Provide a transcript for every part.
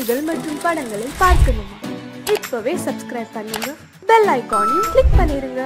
பாடல்கள் மற்றும் படங்களை பார்க்கணுமா? இப்பவே சப்ஸ்கிரைப் பண்ணுங்க, பெல் ஐகானையும் கிளிக் பண்ணிருங்க.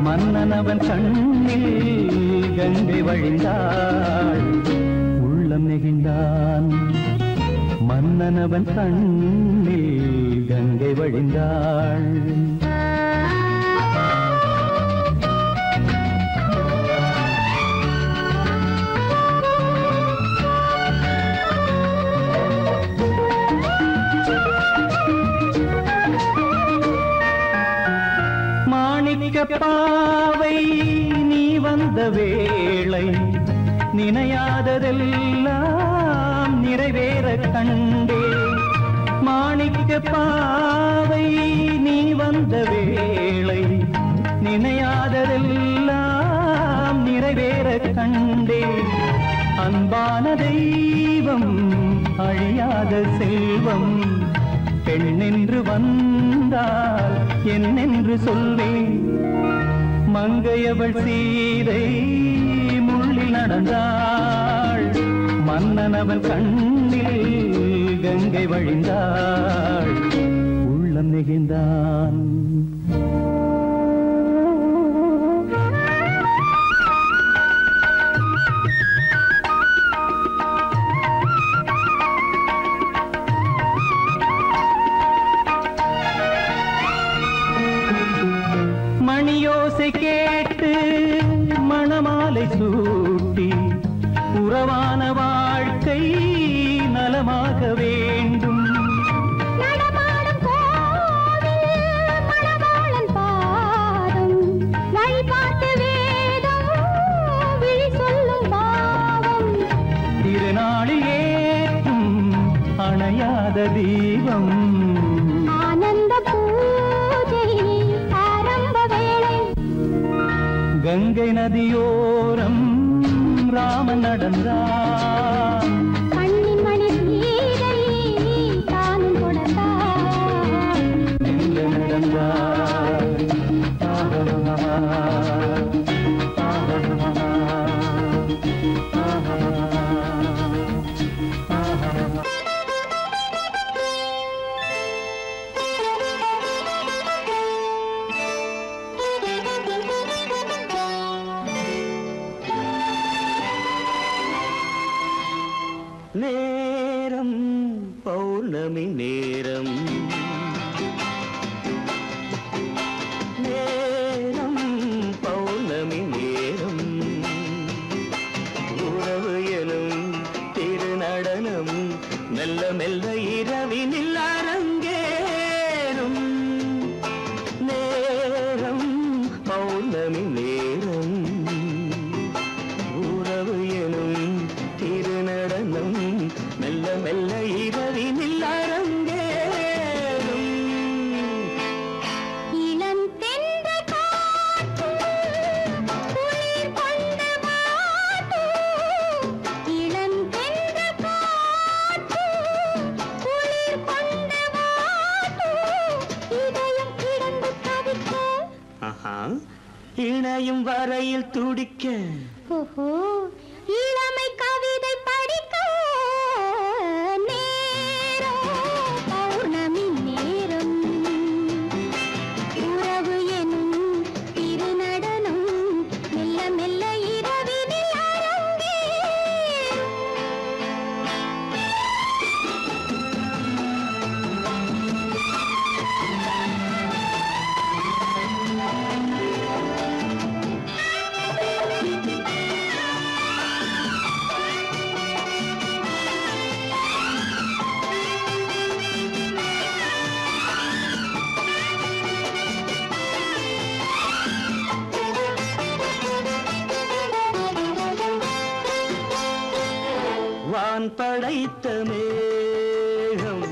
மன்னனவன் கண்ணில் கங்கை வழிந்தாள், உள்ளம் நெகிழ்ந்தான். மன்னனவன் கண்ணில் கங்கை வழிந்தாள். பாவை நீ வந்த வேளை நினையாததெல்லாம் நிறைவேற கண்டே. மாணிக்க பாவை நீ வந்த வேளை நினையாததெல்லாம் நிறைவேற கண்டே. அன்பான தெய்வம் அழியாத செல்வம் பெண்ணென்று வந்தால் என்னென்று சொல்வேன். மங்கையவள் சீதை முள்ளில் நடந்தாள், மன்னனவன் கண்ணில் கங்கை வழிந்தாள், உள்ளம் நெகிழ்ந்தான். மணியோசை கேட்டு மணமாலை சூட்டி உறவான வாழ்க்கை நலமாக வேண்டும். நடமாடும் கோவில் மணவாளன் பாதம், வழிபாட்டு வேதம் விழி சொல்லும் பாவம். திருநாளில் ஏற்றும் அணையாத தீபம், ஆனந்த பூஜை ஆரம்ப வேளை. கங்கை நதியோரம் ராமன் நடந்தான், கண்ணின் மணி சீதை தானும் கொடுத்தான். எங்க நடந்தான். பௌர்ணமி நேரம் உறவு எனும் திருநடனம் மெல்ல மெல்ல இரவினில் அரங்கேறும் இளம் தென்றல் காற்றும் குளிர் கொண்டு வாட்டும் இளம் தென்றல் காற்றும் குளிர் கொண்டு வாட்டும் இதயம் கிடந்து தவிக்க இணையும் வரையில் துடிக்க ஓஹோ இளமை கவிதை படிக்க நேரம் பௌர்ணமி நேரம் உறவு எனும் திருநடனம் மெல்ல மெல்ல இரவினில் அரங்கேறும் வான் படைத்த மேகம்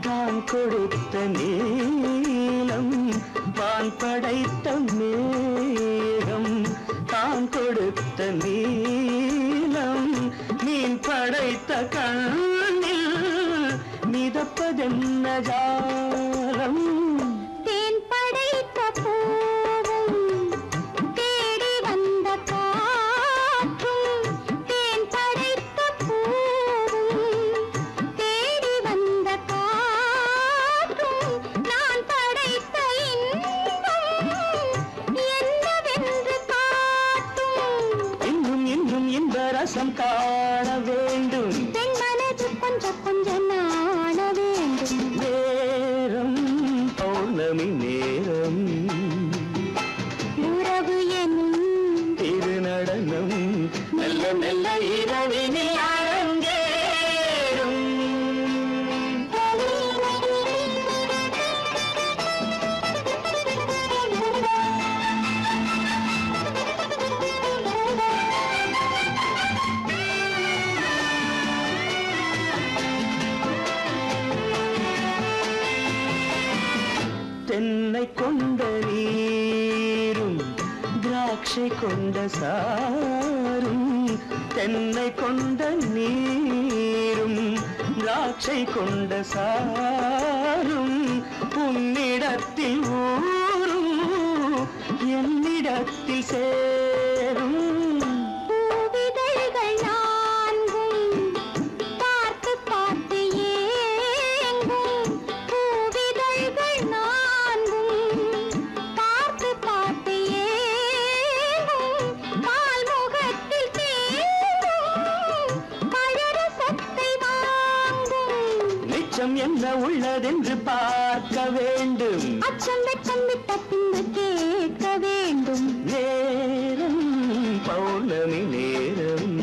தான் கொடுத்த நீலம் வான் படைத்த மேகம் தான் கொடுத்த நீலம் மீன் படைத்த கண்ணில் மிதப்பதென்ன ஜாலம் தேன் படைத்த பூவும் தேடி வந்த காற்றும் தேன் படைத்த பூவும் தேடி வந்த காற்றும் நான் படைத்த இன்பம் என்னவென்று காட்டும் இன்னும் இன்னும் இந்த ரசம் காண வேண்டும் பெண் மனது கொஞ்சம் கொஞ்சம் நாண வேண்டும் நேரம் பௌர்ணமி நேரம் உறவு எனும் திருநடனம் மெல்ல மெல்ல இரவினில் அரங்கேறும் தென்னை கொண்ட நீரும் திராட்சை கொண்ட சாரும் தென்னை கொண்ட நீரும் திராட்சை கொண்ட சாரும் உன்னிடத்தில் ஊரும் என்னிடத்தில் சேரும் பூவிதழ்கள் நான்கும் பார்த்து பார்த்து ஏங்கும் பூவிதழ்கள் நான்கும் பார்த்து பார்த்து ஏங்கும் பால்முகத்தில் தேங்கும் பழரசத்தை வாங்கும் நிச்சம் என்ன உள்ளதென்று பார்க்க வேண்டும் அச்சம் வெச்சம் விட்ட பின்பு கேட்க வேண்டும் நேரம் பௌர்ணமி நேரம்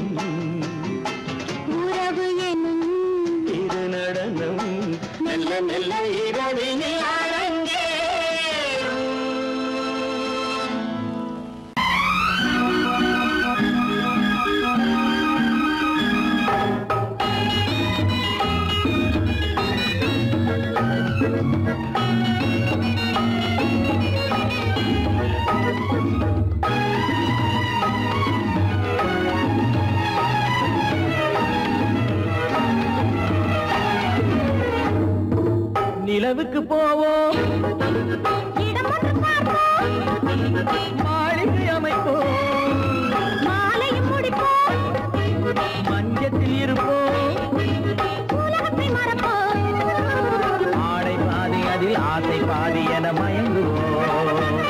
உறவு எனும் திருநடனம் மெல்ல மெல்ல இரவினில் அரங்கேறும் நிலவுக்கு போவோம் இடம் ஒன்று பார்ப்போம் மாளிகை அமைப்போம் மாலையும் முடிப்போம் மஞ்சத்தில் இருப்போம் உலகத்தை மறப்போம் ஆடை பாதி அதில் ஆசை பாதி என மயங்குவோம்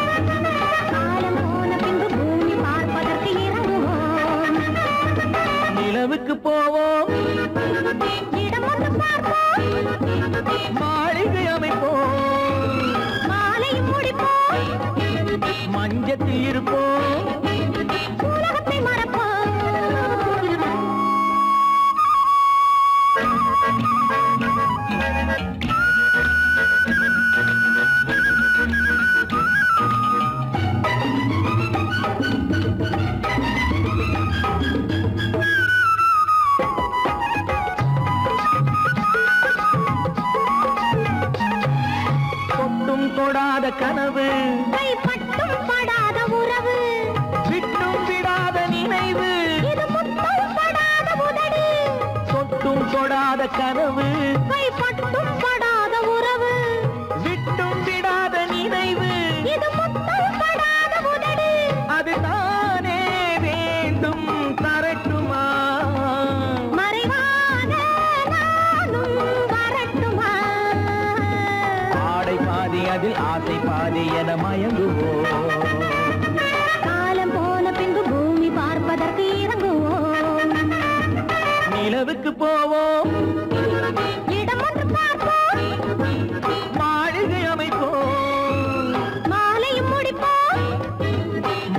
காலம் போன பின்பு பூமி பார்ப்பதற்கு இறங்குவோம் நிலவுக்கு போவோம் இடம் ஒன்று பார்ப்போம் மாளிகை அமைப்போம் மாலையும் முடிப்போம் மஞ்சத்தில் இருப்போம் உலகத்தை மறப்போம் தொடாத கனவு கைப்பட்டும் படாத உறவு விட்டும் விடாத நினைவு இது முத்தம் படாத உதடு தொட்டும் தொடாத கனவு கைப்பட்டும் படாத உறவு விட்டும் விடாத நினைவு இது முத்தம் படாத உதடு அது தானே வேண்டும் தரட்டுமா மறைவான நானும் வரட்டுமா ஆடை பாதி அதில் ஆசை பாதி என மயங்குவோம் காலம் போன பின்பு பூமி பார்ப்பதற்கு இறங்குவோம் நிலவுக்கு போவோம் இடம் ஒன்று பார்ப்போம் மாளிகை அமைப்போம் மாலையும் முடிப்போம்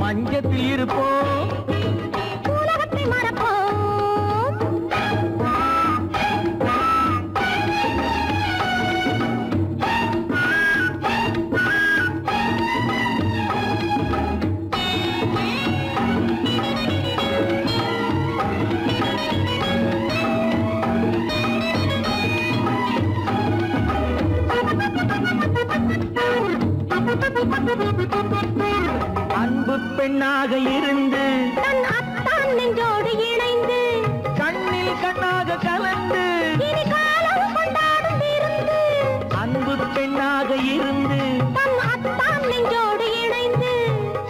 மஞ்சத்தில் இருப்போம் உலகத்தை மறப்போம் அன்பு பெண்ணாக இருந்து தன் அத்தான் நெஞ்சோடு இணைந்து கண்ணில் கண்ணாக கலந்து இனி காலம் கொண்டாடும் விருந்து அன்பு பெண்ணாக இருந்து தன் அத்தான் நெஞ்சோடு இணைந்து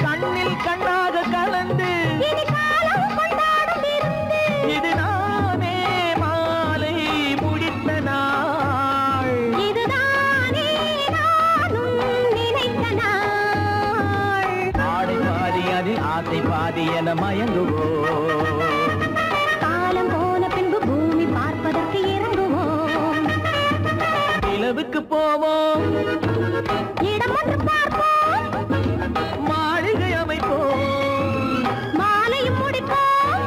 கண்ணில் கண்ணாக கலந்து இனி காலம் கொண்டாடும் விருந்து இது நானே மாலை முடித்த நாள் இதுதானே நானும் நினைத்த நாள் ஆடை பாதி அதில் ஆசை பாதி என மயங்குவோம் காலம் போன பின்பு பூமி பார்ப்பதற்கு இறங்குவோம் நிலவுக்கு போவோம் இடம் ஒன்று பார்ப்போம் மாளிகை அமைப்போம் மாலையும் முடிப்போம்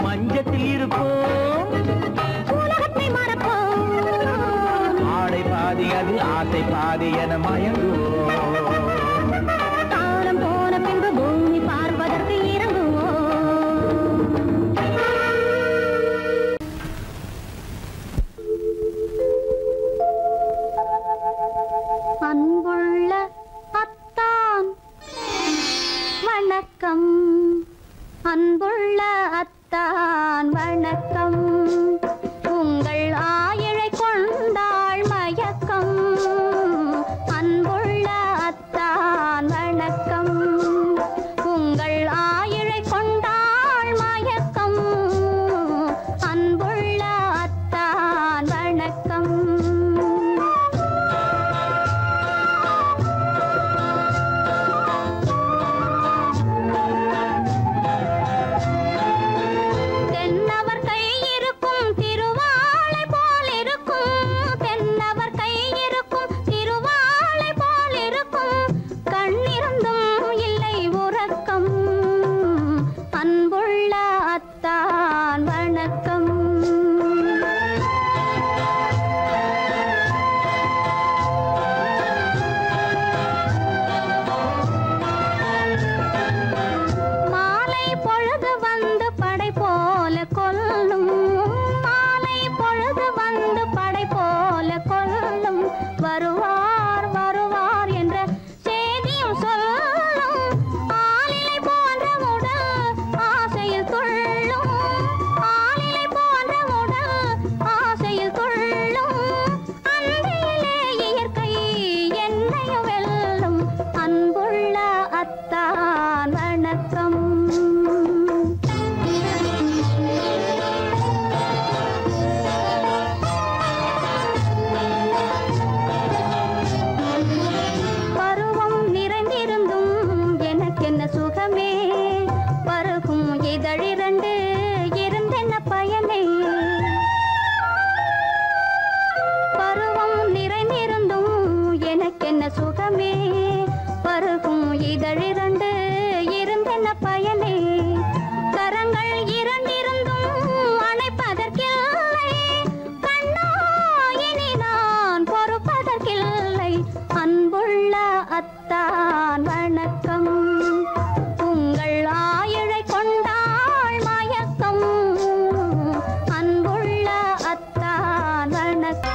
மஞ்சத்தில் இருப்போம் உலகத்தை மறப்போம் ஆடை பாதி அதில் ஆசை பாதி என மயங்குவோம் காலம் போன பின்பு பூமி பார்ப்பதற்கு இறங்குவோம் அன்புள்ள அத்தான் வணக்கம் அன்புள்ள அத்தான் வணக்கம் உங்கள் ஆயிழை கொண்டாள் மயக்கம் அன்புள்ள அத்தான் வணக்கம் உங்கள் ஆயிழை கொண்டாள் மயக்கம் அன்புள்ள அத்தான் வணக்கம் தென்னவர் கை இருக்கும் திருவாளை போல் இருக்கும் தென்னவர் கை இருக்கும் திருவாளை போல் இருக்கும் கண்ணிருந்தும் இல்லை உறக்கம் அன்புள்ள அத்தான் வணக்கம் மாலை பொழுது வந்து படை போல கொல்லும் மாலை பொழுது வந்து படை போல கொல்லும் வருவார் வருவார் என்ற செய்தியும் சொல்லும் ஆளிலை போன்ற உடல் ஆசையில் துள்ளும் ஆளிலை போன்ற உடல் ஆசையில் துள்ளும் அன்றையிலே இயற்கை என்னையும் வெல்லும் அன்புள்ள அத்தான் வணக்கம் பருவம் நிறைந்திருந்தும் எனக்கென்ன சுகமே பருகும் இதழிரண்டு இருந்தென்ன பயனே பருவம் நிறைந்திருந்தும் எனக்கென்ன சுகமே பருகும் இதழிரண்டு இருந்தென்ன பயனே கரங்கள் இரண்டிருந்தும் அணைப்பதற்கில்லை கண்ணா இனி நான் பொறுப்பதற்கில்லை அன்புள்ள அத்தான் வணக்கம் உங்கள் ஆயிழை கொண்டாள் மயக்கம் அன்புள்ள அத்தான் வணக்கம்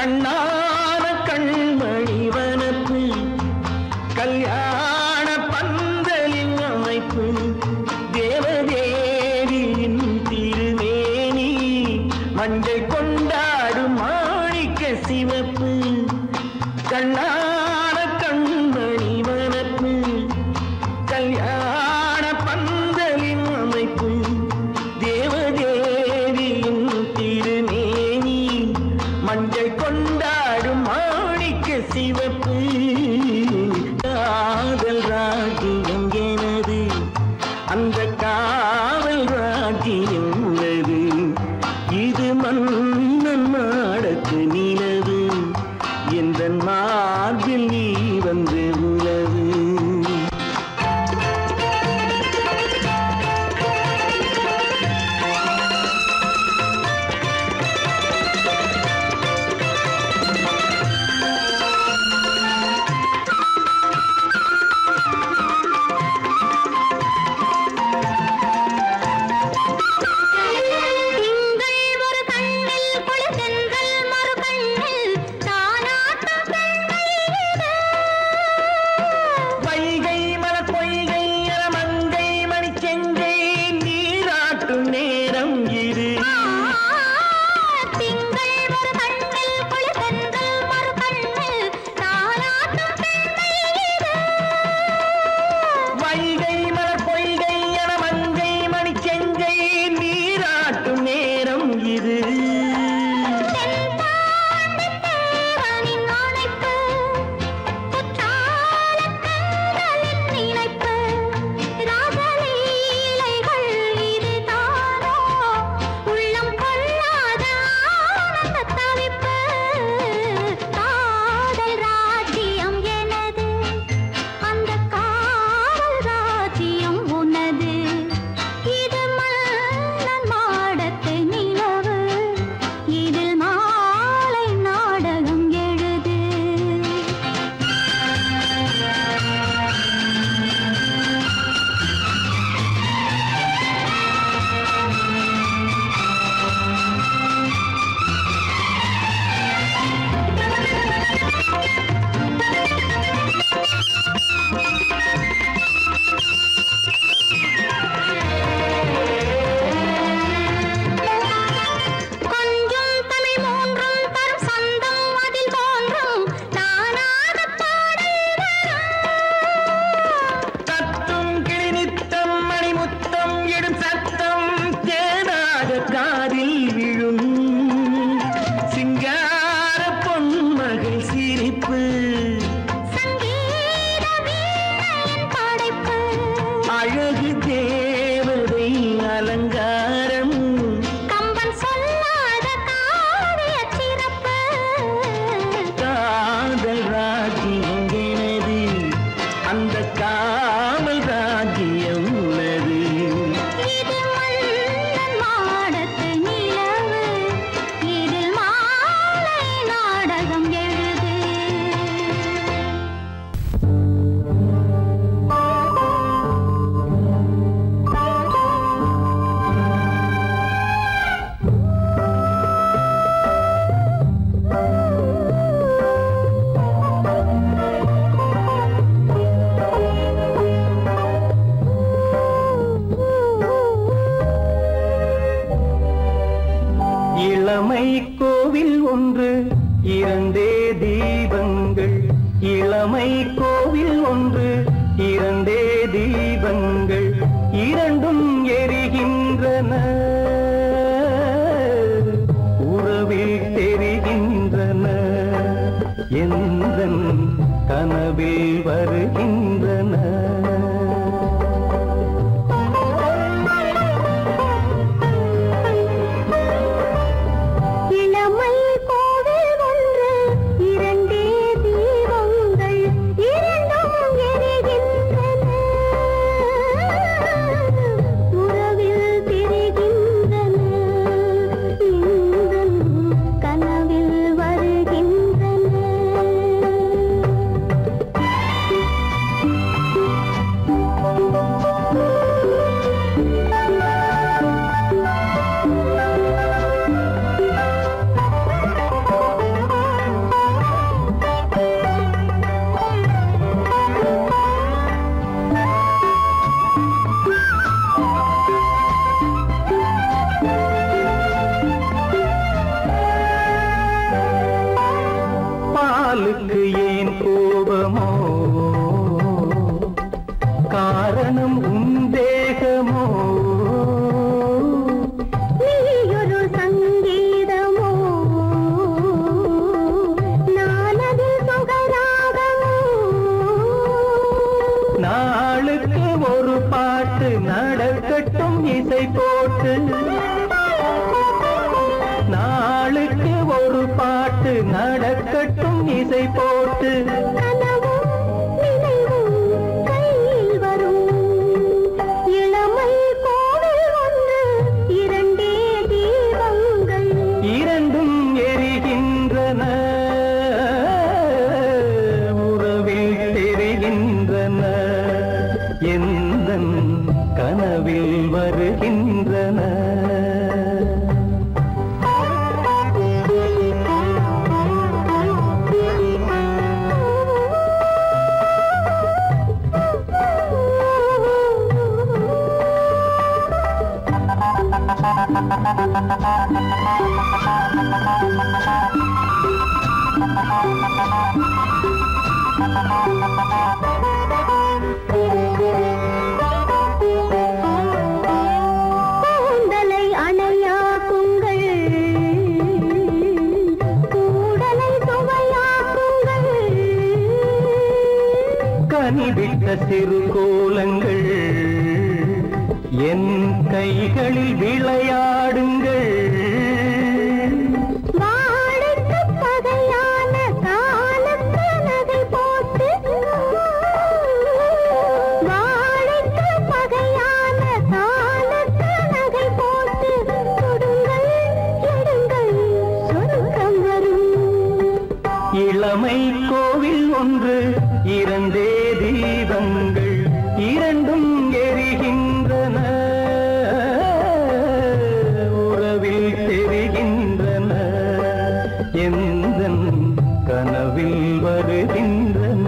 கண்ணான கண்மணி வனப்பு கல்யாண பந்தலின் அமைப்பு தேவதேவியின் திருமேனி மஞ்சள் கொண்டாடும் மாணிக்க சிவப்பு கண்ணான கண்மணி வனப்பு கல்யாண பந்தலின் அமைப்பு தேவதேவியின் திருமேனி மஞ்சள் கொண்டாடும் மாணிக்க சிவப்பு காதல் ராஜ்யம் எனது அந்த காவல் ராஜ்யம் உள்ளது இது மன்னன் நாடத்து நிலவு எந்த மார்பில் நீ வந்து உலவு இளமை கோவில் ஒன்று இரண்டே தீபங்கள் இளமை கோவில் ஒன்று இரண்டே தீபங்கள் இரண்டும் எரிகின்றன உறவில் தெரிகின்றன எந்தன் கனவில் வருகின்றன வருகின்றன நடக்கட்டும் இசை போட்டு கனவும் நினைவும் கையில் வரும் இளமை கோவில் ஒன்று இரண்டே தீபங்கள் இரண்டும் எரிகின்றன உறவில் தெரிகின்றன எந்தன் கனவில் வருகின்றன கூந்தலை அணையாக்குங்கள் கூடலை சுவையாக்குங்கள் கனிவிட்ட சிறு கோலங்கள் என் கைகளில் விளையாடுங்கள் வாழைக்கு பகையான காலத்து நகை போட்டு வாழைக்கு பகையான காலத்து நகை போட்டு கொடுங்கள் எடுங்கள் சொர்க்கம் வரும் இளமை கோவில் ஒன்று இரண்டே தீபங்கள் இரண்டும் எரிகின்றன உறவில் தெரிகின்றன எந்தன் கனவில் வருகின்றன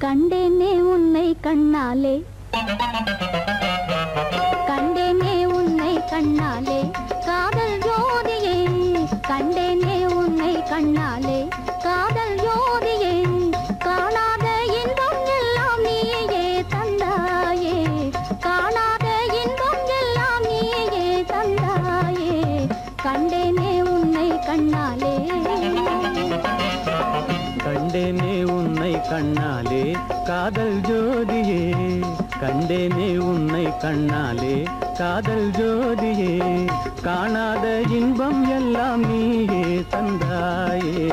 கண்டேனே உன்னை கண்ணாலே கண்டேனே உன்னை கண்ணாலே காதல் ஜோதியே கண்டேனே உன்னை கண்ணாலே காதல் ஜோதியே காணாத இன்பம் எல்லாம் நீயே தந்தாயே காணாத இன்பம் எல்லாம் நீயே தந்தாயே கண்டேனே உன்னை கண்ணாலே கண்டேனே உன்னை கண்ணாலே காதல் ஜோதியே கண்டேனே உன்னை கண்ணாலே காதல் ஜோதியே காணாத இன்பம் எல்லாம் நீயே தந்தாயே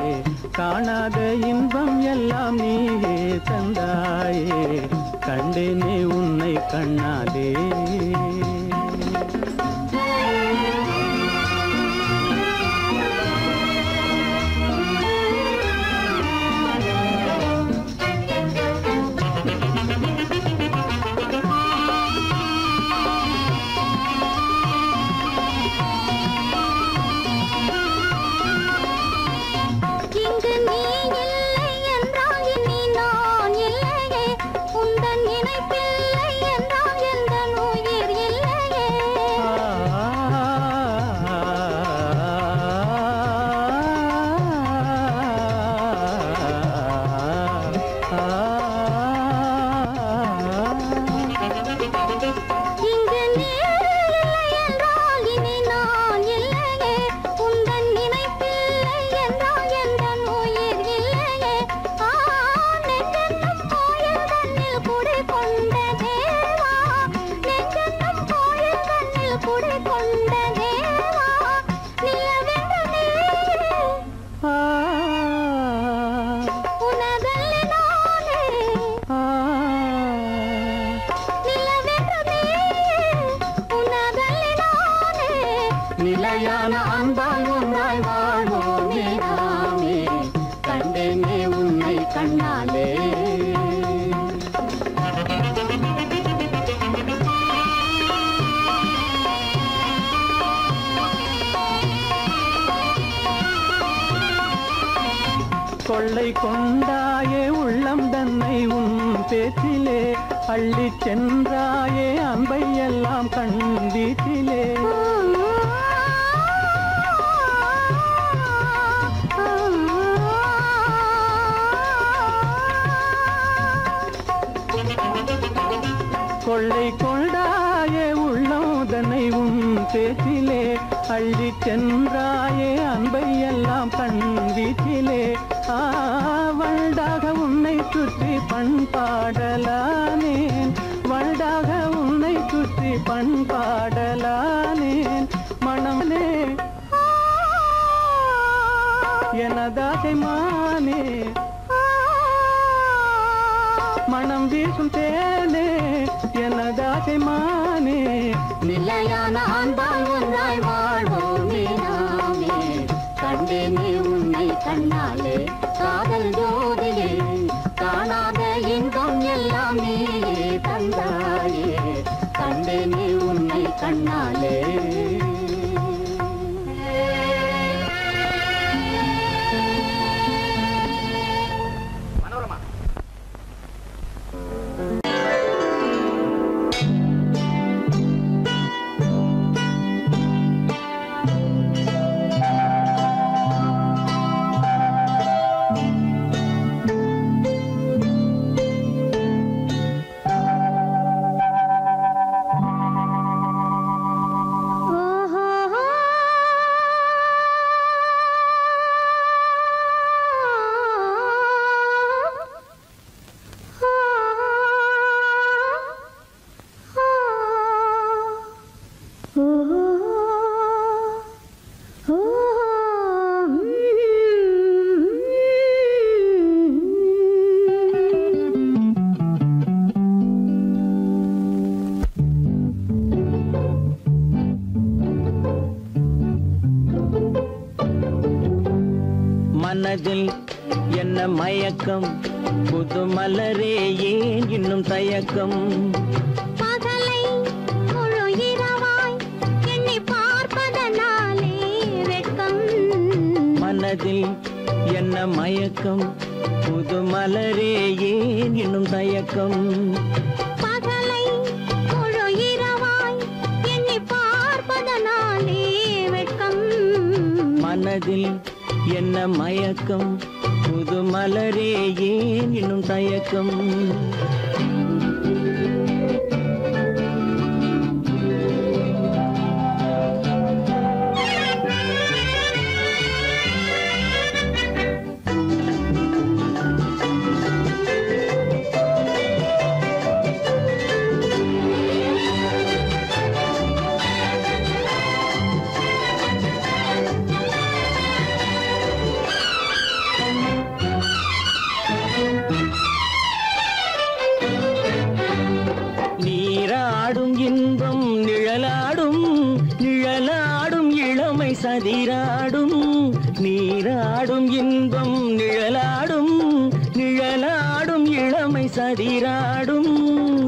காணாத இன்பம் எல்லாம் நீயே தந்தாயே கண்டேனே உன்னை கண்ணாலே இங்கு நீ இல்லை என்றால் இனி நான் இல்லையே உந்தன் நினைப்பில்லை என்றால் எந்த உயிர் இல்லையே இங்கு நீ இல்லை என்றால் இனி நான் இல்லையே உந்தன் நினைப்பில்லை என்றால் எந்த உயிர் இல்லையே நெஞ்சென்னும் கோயில் தன்னில் குடி கொண்ட தேவா நெஞ்சென்னும் கோயில் தன்னில் குடி கொண்ட தேவா நிலவென்று நீ உனதல்லி நானே நிலவென்று நீ உனதல்லி நானே நிலையான அன்பால் ஒன்றாய் வாழ்வோமே நாமே கண்டேனே உன்னை கண்ணாலே கொள்ளை கொண்டாயே உள்ளம் தன்னை உன் பேச்சிலே அள்ளி சென்றாயே அன்பை எல்லாம் கண் வீட்டிலே கொள்ளை கொண்டாயே உள்ளம் தன்னை உன் பேச்சிலே அள்ளி சென்றாயே அன்பை எல்லாம் கண் வீட்டிலே வண்டாக உன்னை சுற்றி பண்பாடலானேன் வண்டாக உன்னை சுற்றி பண்பாடலானேன் மனமே எனதாசை மானே மனம் வீசும் தேனே எனதாசை மானே நிலையான அன்பால் ஒன்றாய் வாழ்வோமே நாமே கண்டேனே உன்னை கண்ணாலே காதல் ஜோதியே காணாத இன்பம் எல்லாம் நீயே தந்தாயே கண்டேனே உன்னை கண்ணாலே மனதில் என்ன மயக்கம் புது மலரே ஏன் இன்னும் தயக்கம் பகலை முழு இரவாய் எண்ணி பார்ப்பதனாலே வெட்கம் மனதில் என்ன மயக்கம் புது மலரே ஏன் இன்னும் தயக்கம் பகலை முழு இரவாய் எண்ணி பார்ப்பதனாலே வெட்கம் மனதில் என்ன மயக்கம் புது மலரே ஏன் இன்னும் தயக்கம் நீராடும் இன்பம் நிழலாடும் நிழலாடும் இளமை சதிராடும் நீராடும் இன்பம் நிழலாடும் நிழலாடும் இளமை சதிராடும்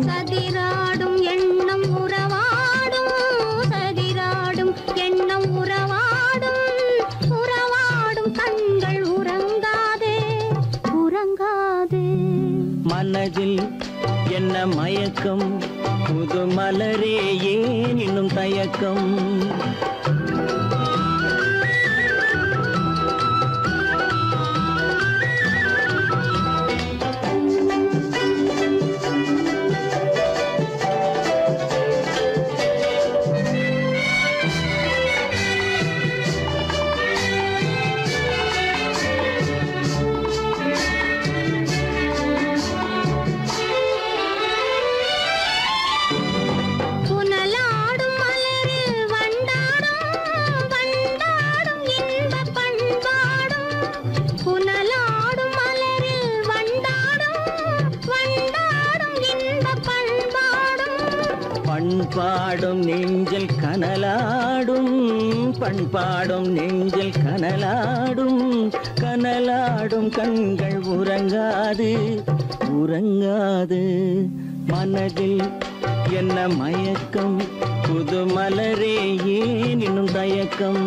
சதிராடும் எண்ணம் உறவாடும் சதிராடும் எண்ணம் உறவாடும் உறவாடும் கண்கள் உறங்காதே உறங்காதே மனதில் என்ன மயக்கம் புது மலரே ஏன் இன்னும் தயக்கம் புனலாடும் மலரில் வண்டாடும் வண்டாடும் இன்பப் பண்பாடும் புனலாடும் மலரில் வண்டாடும் வண்டாடும் இன்பப் பண்பாடும் பண்பாடும் நெஞ்சில் கனலாடும் பண்பாடும் நெஞ்சில் கனலாடும் கனலாடும் கண்கள் உறங்காது உறங்காது மனதில் என்ன மயக்கம் புது மலரே ஏன் இன்னும் தயக்கம்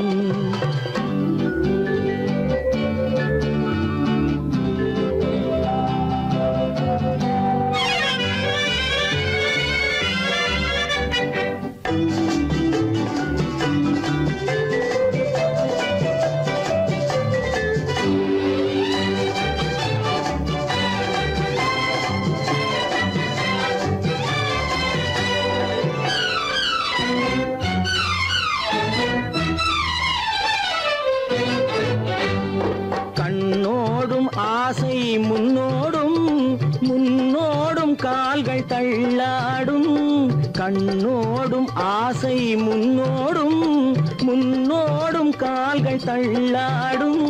பின்னோடும் ஆசை முன்னோடும் முன்னோடும் கால்கள் தள்ளாடும்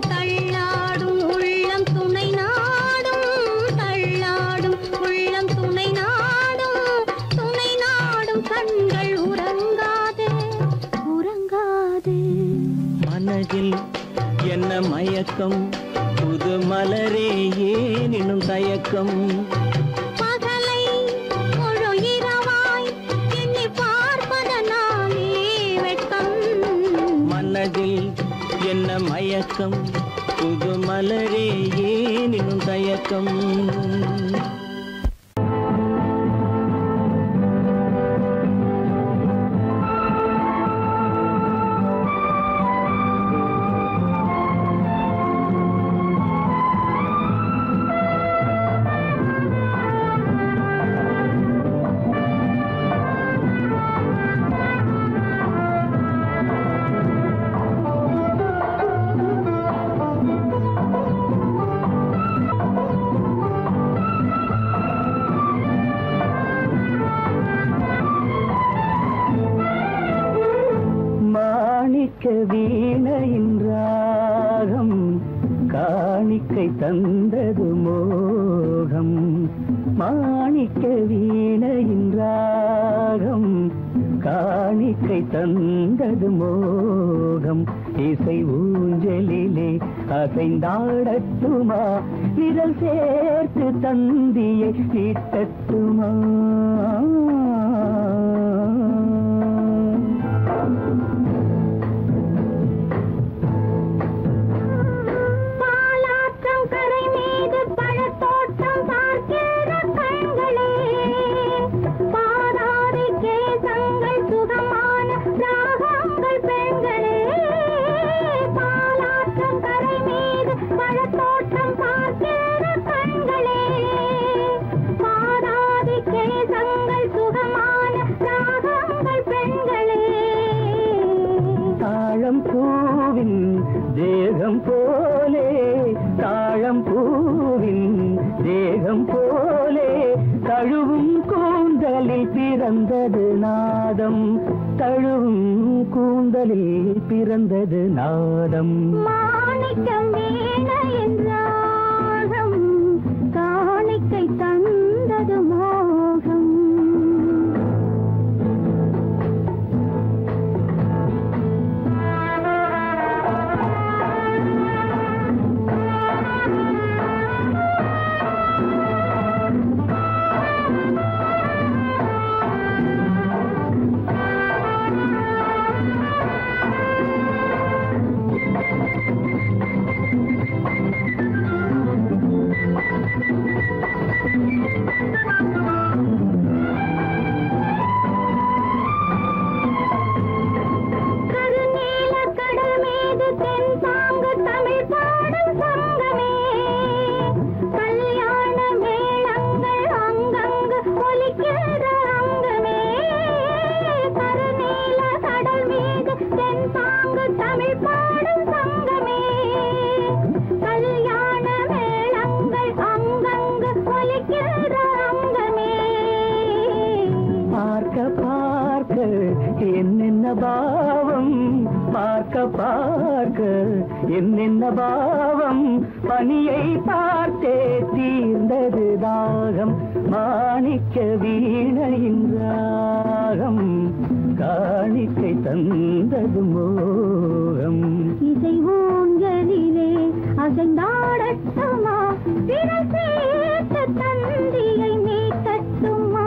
தள்ளாடும் உள்ளம் துணை நாடும் தள்ளாடும் உள்ளம் துணை நாடும் கண்கள் உறங்காதே உறங்காதே மனதில் என்ன மயக்கம் புது மலரே ஏனினும் தயக்கம் பகலை முழு இரவாய் எண்ணி பார்ப்பதனாலே வெட்கம் மனதில் என்ன மயக்கம் புது மலரே ஏனினும் தயக்கம் வீணையின் ராகம் காணிக்கை தந்தது மோகம் மாணிக்க வீணையின் ராகம் காணிக்கை தந்தது மோகம் இசை ஊஞ்சலிலே அசைந்தாடட்டுமா விரல் சேர்த்து தந்தியை நீட்டட்டுமா தேகம் போலே தாழம் பூவின் தேகம் போலே தழுவும் கூந்தலில் பிறந்தது நாதம் தழுவும் கூந்தலில் பிறந்தது நாதம் மாணிக்கம் வீணையின் ராகம் காணிக்கை தந்தது மோகம் என்னென்ன பாவம் பார்க்க பார்க்க என்னென்ன பாவம் பனியை பார்த்தே தீர்ந்தது தாகம் மாணிக்க வீணையின் ராகம் காணிக்கை தந்தது மோகம் இசை ஊஞ்சலிலே அசைந்தாடட்டுமா விரல் சேர்த்து தந்தியை நீட்டட்டுமா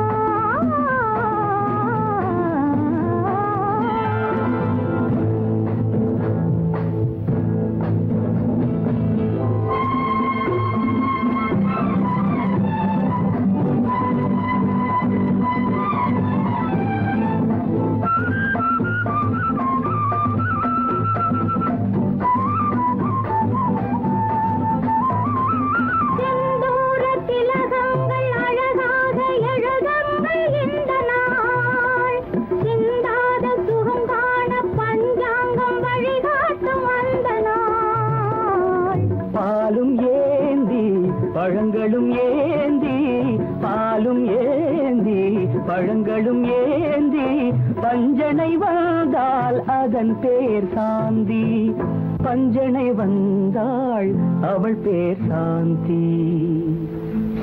பஞ்சனை வந்தால் அதன் பேர் சாந்தி, பஞ்சனை வந்தாள் அவள் பேர் சாந்தி.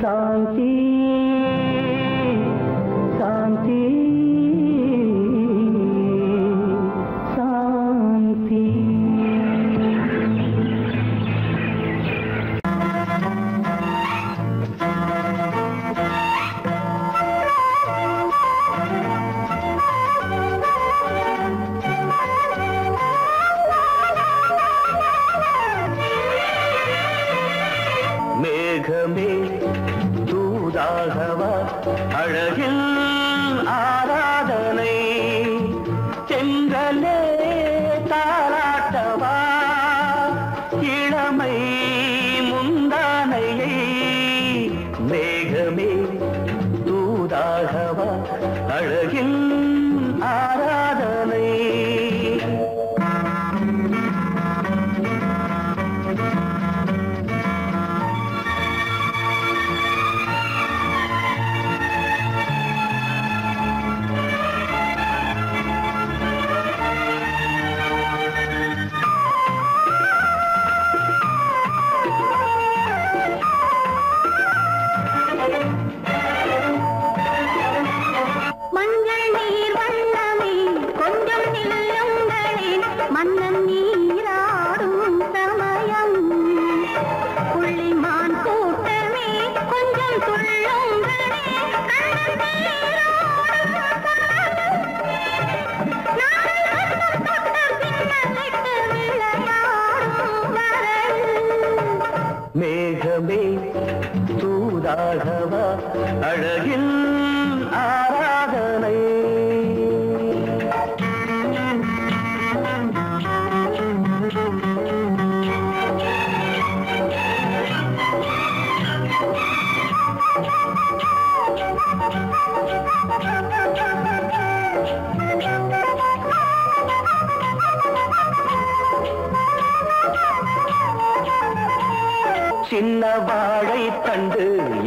சாந்தி சாந்தி சாந்தி. மேகமே தூதாகவா அழகில் ஆராதனை, செங்கலே தாராட்டவா இளமை முந்தானையை. மேகமே தூதாகவா அழகில் ஆராதனை. மேகமே தூதாகவா அழகில் ஆராதனை. சின்ன வாழை தண்டு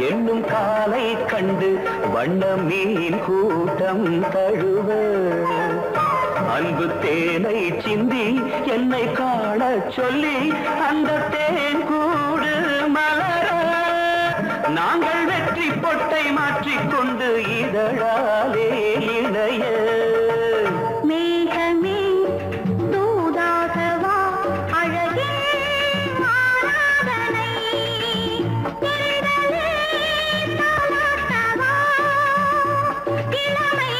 என்னும் காலை கண்டு வண்ண மீன் கூட்டம் தழுவ, அன்பு தேனை சிந்தி என்னை காண சொல்லி அந்த தேன் கூடு மலர, நாங்கள் வெற்றி பொட்டை மாற்றிக்கொண்டு இதழாலே இணைய. மேகமே தூதாகவா அழகே ஆராதனை, செங்கலே தாலாட்டவா இளமை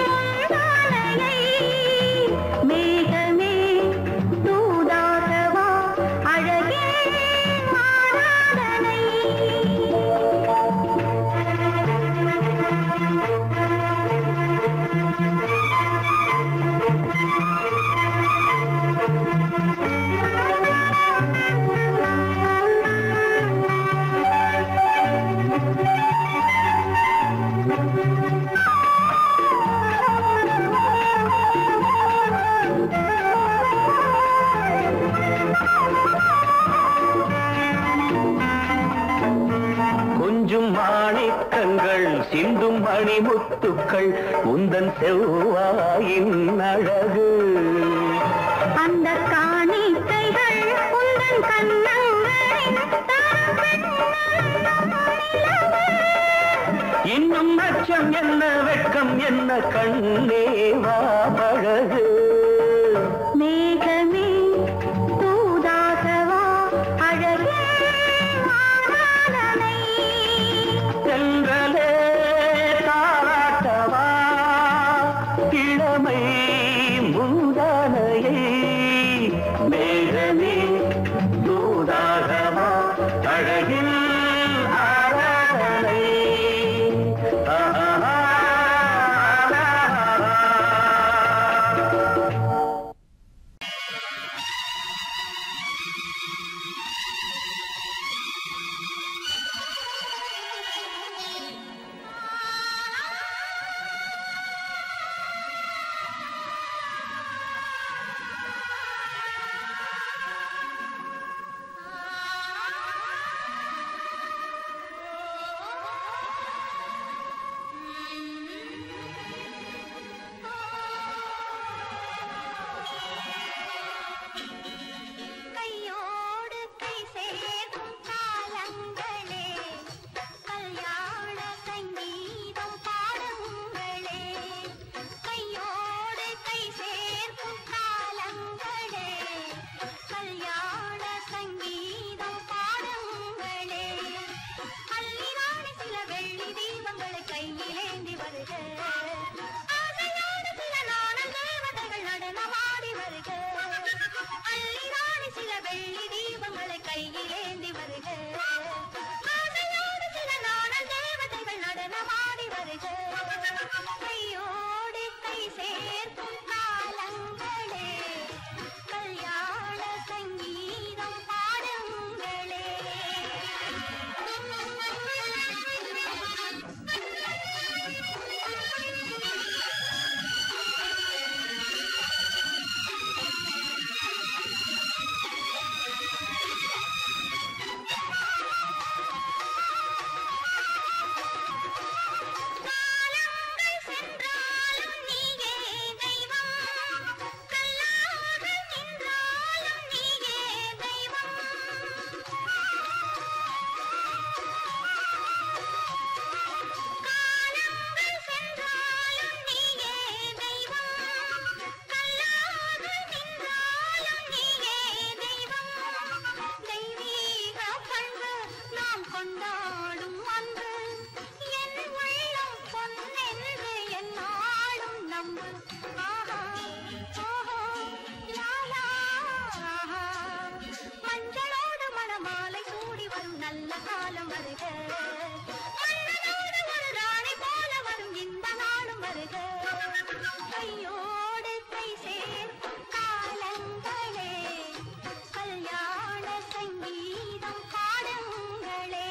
முந்தானையை. மேகமே தூதாகவா அழகே ஆராதனை. கொஞ்சும் மாணிக்கங்கள் சிந்தும் மணிமுத்துக்கள் உந்தன் செவ்வாயின் அழகு, அந்த காணிக்கைகள் உந்தன் கண்ணங்களின் இன்னும் அச்சம் என்ன வெட்கம் என்ன கண்ணேவா பழகு. மேகமே தூதாகவா அழகே ஆராதனை, செங்கலே தாராட்டவா இளமை முந்தானையை. மேகமே தூதாகவா அழகில் ஆராதனை. மஞ்சளோடு மணமாலை சூடி வரும் நல்ல காலம் வருக மன்னனோடு ஒரு ராணி போல வரும் இந்த நாளும் வருக கையோடு கை சேர்க்கும் காலங்களே கல்யாண சங்கீதம் பாடுங்களே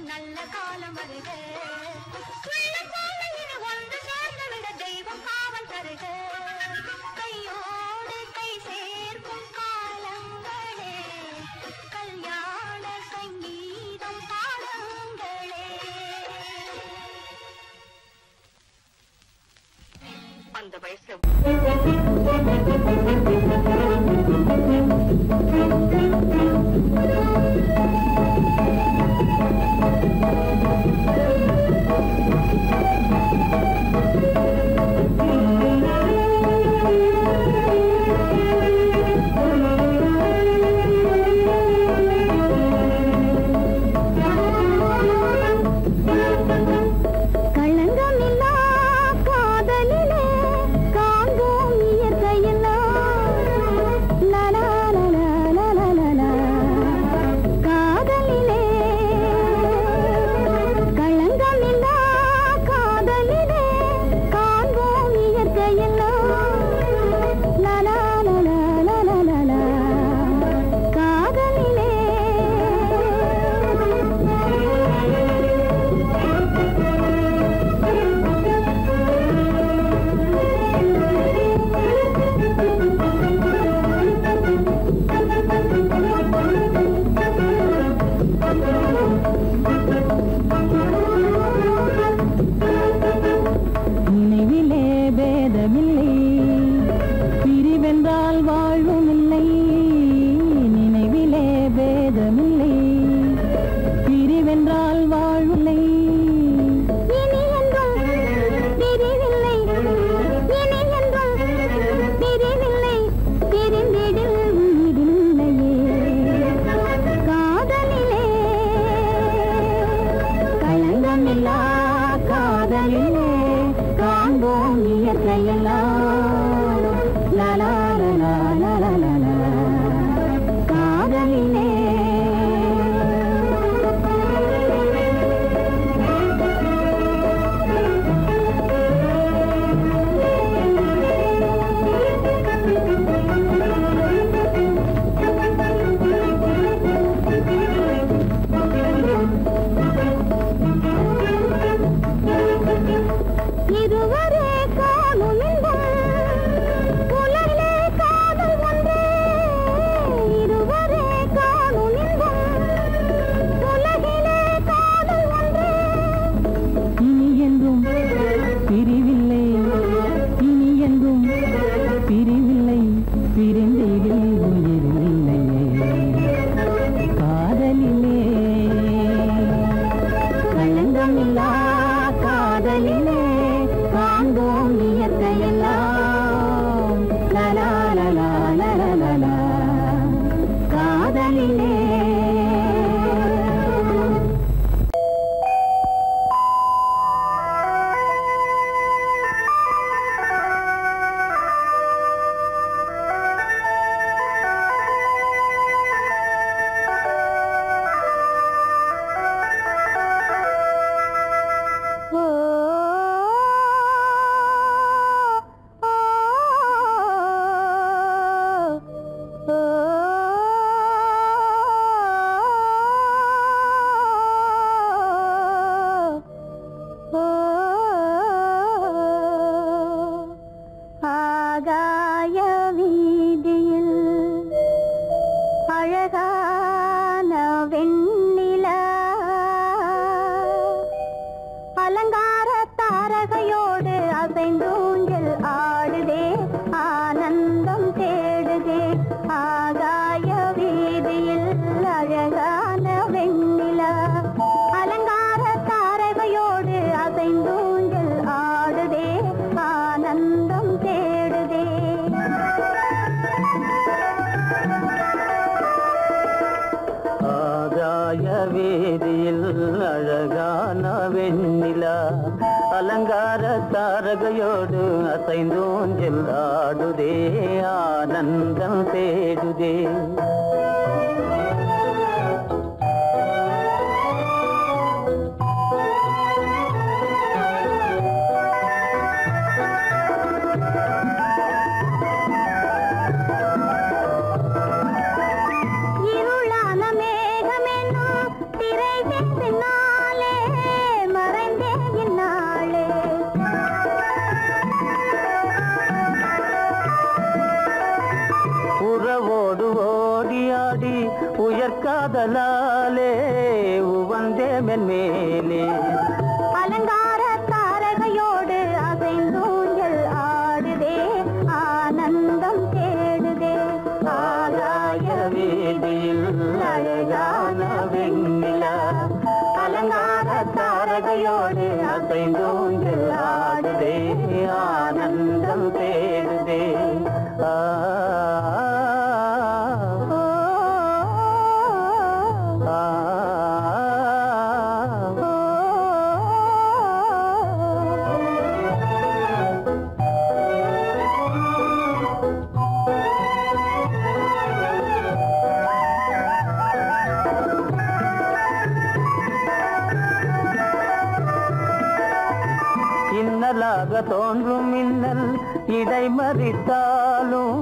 நல்ல காலம் வருக ஒன்று சேர்ந்துவிட தெய்வம் காவல் தருக கையோடு கை சேர்க்கும் காலங்களே கல்யாண சங்கீதம் பாடுங்களே அந்த வயசு அழகான வெண்ணிலா அலங்கார தாரகையோடு அசைந்தூஞ்சல் ஆடுதே ஆனந்தம் தேடுதே ஆகாய வீதியில் அழகான வெண்ணிலா அலங்கார தாரகையோடு அசைந்தூஞ்சல் ஆடுதே ஆனந்தம் தேடுதே ஆகாய வீதியில் அழகான வெண்ணிலா அலங்கார தாரகையோடு அசைந்தூஞ்சல் ஆடுதே ஆனந்தம் தேடுதே உயர்காதலாலே உவந்தே மென்மேலே அலங்கார தாரகையோடு அசைந்தூஞ்சல் ஆடுதே ஆனந்தம் தேடுதே ஆகாய வீதியில் அழகான வெண்ணிலா அலங்கார தாரகையோடு அசைந்தூஞ்சல் ஆடுதே ஆனந்தம் தேடுதே இன்னலாக தோன்றும் மின்னல் இடை மறித்தாலும்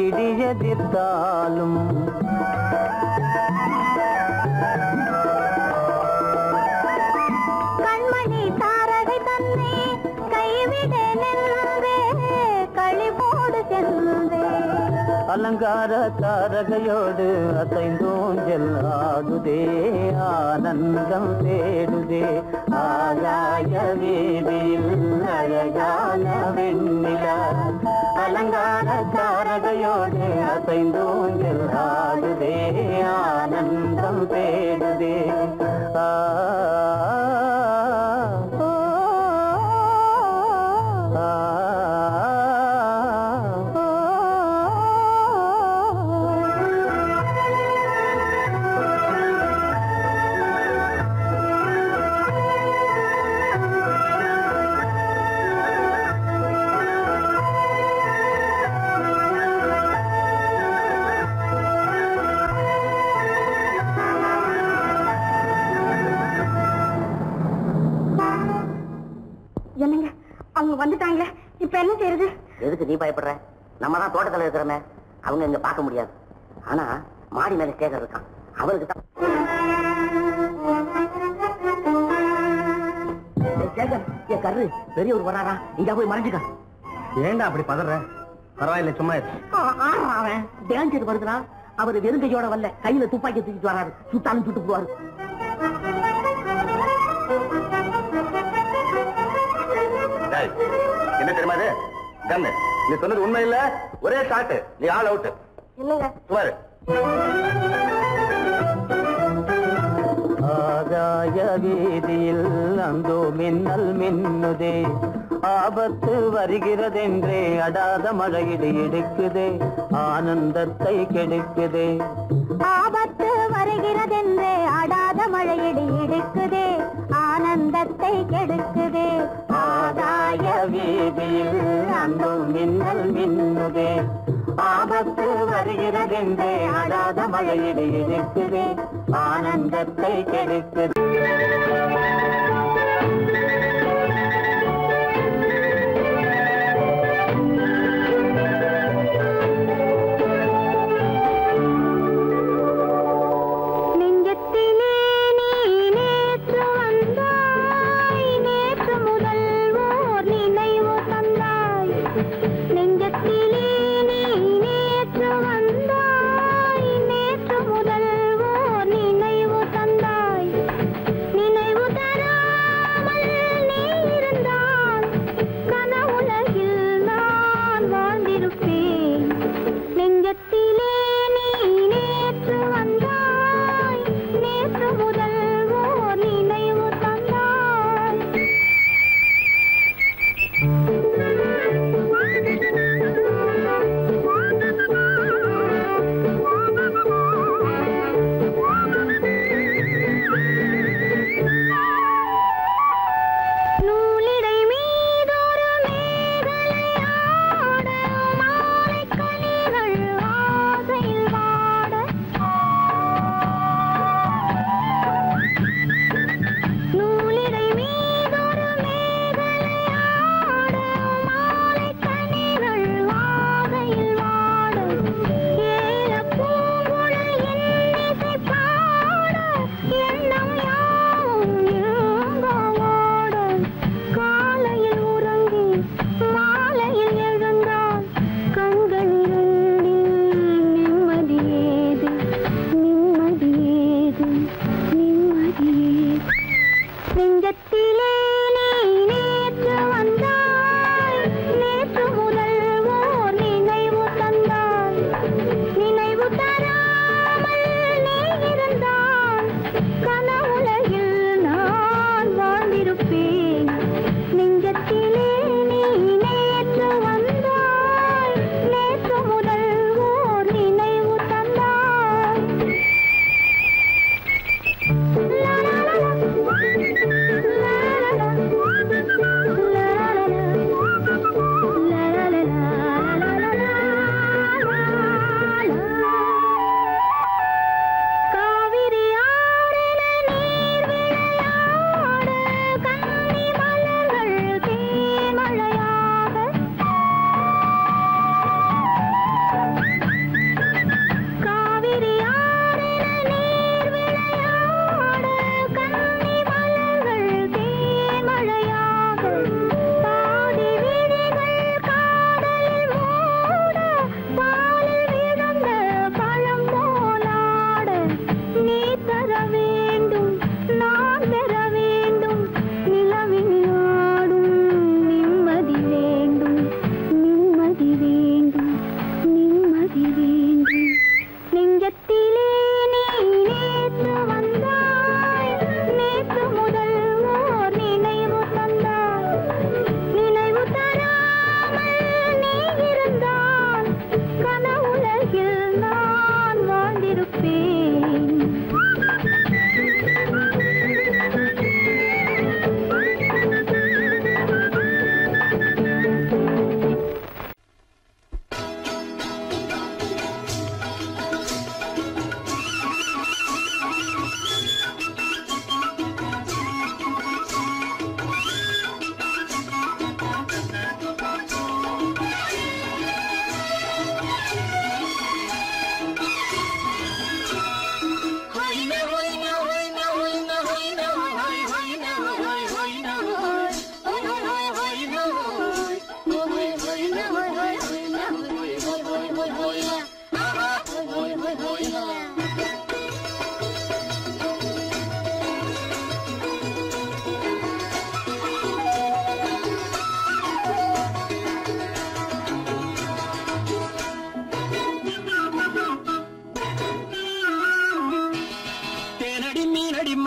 இடி எதிர்த்தாலும் கண்மணி தாரகை தன்னை கைவிட நின்றே களிபோடு சென்றே அலங்கார தாரகையோடு அசைந்தூஞ்சல் ஆடுதே ஆனந்தம் தேடுதே ஆகாய வீதியில் அழகான வெண்ணிலா அலங்கார தாரகையோடு அசைந்தூஞ்சல் ஆடுதே ஆனந்தம் தேடுதே என்னங்க அவங்க வந்துட்டாங்களே இப்ப என்ன செய்யறது எதுக்கு நீ பயப்படுற? நம்ம தான் தோட்டத்துல இருக்கிறோமே, அவங்க இங்க பார்க்க முடியாது. ஆனா மாடி மேல சேகர் இருக்கான், அவருக்கு தான். சேகர், என் கரு பெரியவர் வராரா, இங்க போய் மறைஞ்சுக்க. ஏண்டா அப்படி பதற? பரவாயில்ல, சும்மா அவன் டேஞ்சர் வருதுனா, அவர் வெறுங்கையோட வரல, கையில துப்பாக்கி தூக்கிட்டு வராரு, சுட்டாலும் சுட்டு போவாரு. என்ன தெரியுமா இது? கண்ணு, நீ சொன்னது உண்மை இல்ல, ஒரே ஷாட், நீ ஆல் அவுட். இல்லங்க சுமாரு. ஆகாய வீதியில் அந்தோ மின்னல் மின்னுதே, ஆபத்து வருகிறதென்றே அடாத மழையிடு இடுக்குதே, ஆனந்தத்தை கெடுக்குதே. ஆபத்து வருகிறதென்றே அடாத மழையிடு இடுக்குதே, ஆனந்தத்தை கெடுக்குதே. ஆகாய வீதியில் அந்தோ மின்னல் மின்னுதே, ஆபத்து வருகிறதென்றே அடாத மழையிடு இடுக்குதே, ஆனந்தத்தை கெடுக்குதே. நெஞ்சத்திலே நீ நேற்று வந்தாய், நேற்று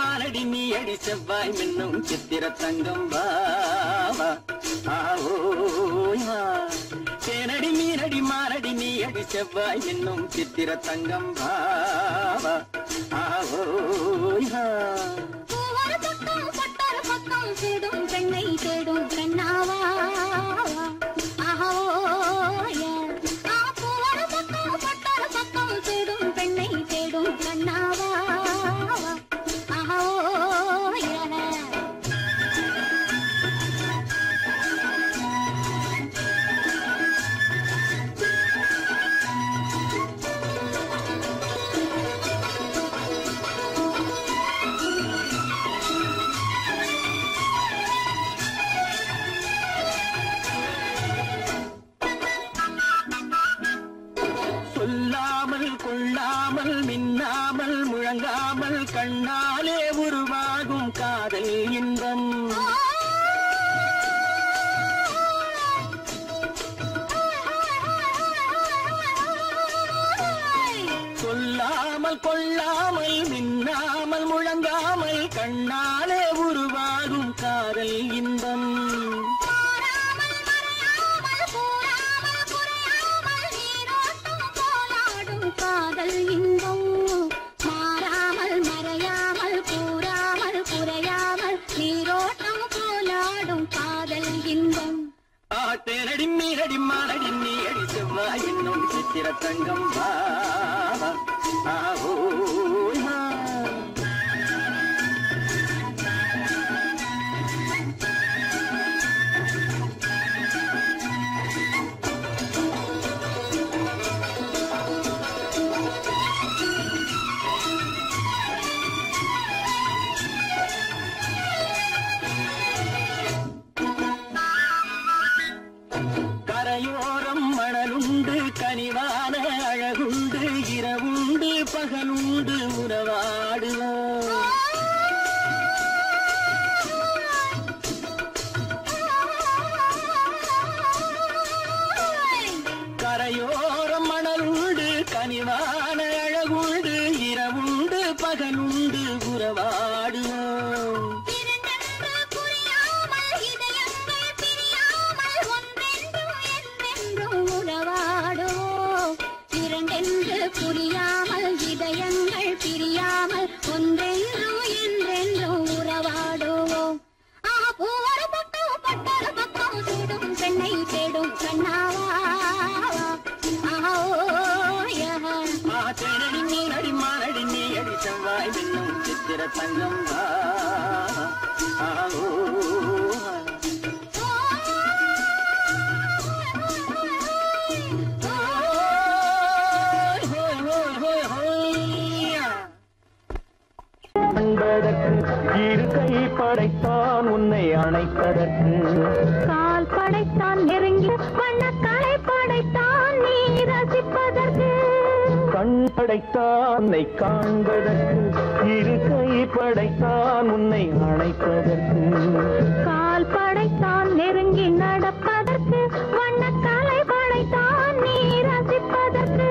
மானடி நீ அடி செவ்வாய் மின்னும் சித்திர தங்கம் வாவா ஆவோயா தேனடி மீனடி மானடி நீ அடி செவ்வாய் மின்னும் சித்திர தங்கம் வாவா ஆவோயா பூவர பக்கம் பட்டர பக்கம் தேடும் பெண்ணை தேடும் கண்ணாவா ஆஹோயா பூவர பக்கம் பட்டர பக்கம் தேடும் பெண்ணை தேடும் கண்ணாவா கொள்ளாமல் மின்னாமல் முழங்காமல் கண்ணாலே உருவாகும் காதல் இன்பம் சொல்லாமல் கொள்ளாமல் மின்னாமல் முழங்காமல் கண்ணாலே உருவாகும் காதல் இன்பம் காதல் இன்பம் மாறாமல் மறையாமல் கூறாமல் குறையாமல் நீரோட்டம் போலாடும் காதல் இன்பம் தேனடி மீனடி மானடி நீ அடி செவ்வாய் இன்னும் சித்திர தங்கம் ஆவோயா கரையோரம் மணலுண்டு கனிவான அழகுண்டு இரவுண்டு பகலுண்டு உறவாடுவோம் கரையோரம் மணலுண்டு கனிவான அழகுண்டு இரவுண்டு பகலுண்டு உறவாடுவோம் புரியாமல் இதயங்கள் பிரியாமல் ஒன்றென்றும் என்றென்றும் உறவாடுவோம் பூவர பக்கம் பட்டர பக்கம் தேடும் பெண்ணை தேடும் கண்ணாவா தேனடி மீனடி மானடி நீ அடி செவ்வாய் மின்னும் சித்திர தங்கம் இரு கை படைத்தான் உன்னை அணைப்பதற்கு கால் படைத்தான் நெருங்கி வண்ணக்காலை படைத்தான் நீ ரசிப்பதற்கு கண் படைத்தான் உன்னை காண்பதற்கு இரு கை படைத்தான் உன்னை அணைப்பதற்கு கால் படைத்தான் நெருங்கி நடப்பதற்கு வண்ணக்காலை படைத்தான் நீ ரசிப்பதற்கு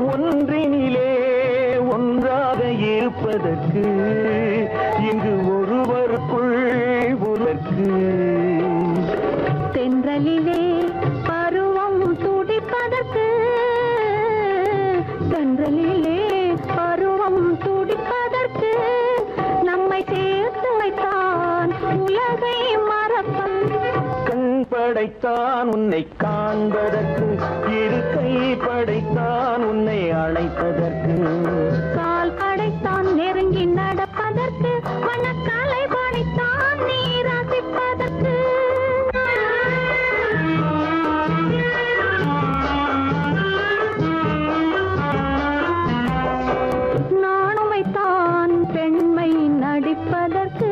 ஒன்றினிலே ஒன்றாக இருப்பதற்கு இங்கு ஒருவருக்குள் ஒருவருக்கு தென்றலிலே பருவம் துடிப்பதற்கு தென்றலிலே பருவம் துடிப்பதற்கு நம்மை சேர்த்து வைத்தான் உலகை மறப்பன் கண் படைத்தான் உன்னை காண்பதற்கு இரு கை படைத்தான் உன்னை அழைப்பதற்கு கால் படைத்தான் நெருங்கி நடப்பதற்கு வண்ணக்காலை படைத்தான் நீ ரசிப்பதற்கு நானுமைத்தான் பெண்மை நடிப்பதற்கு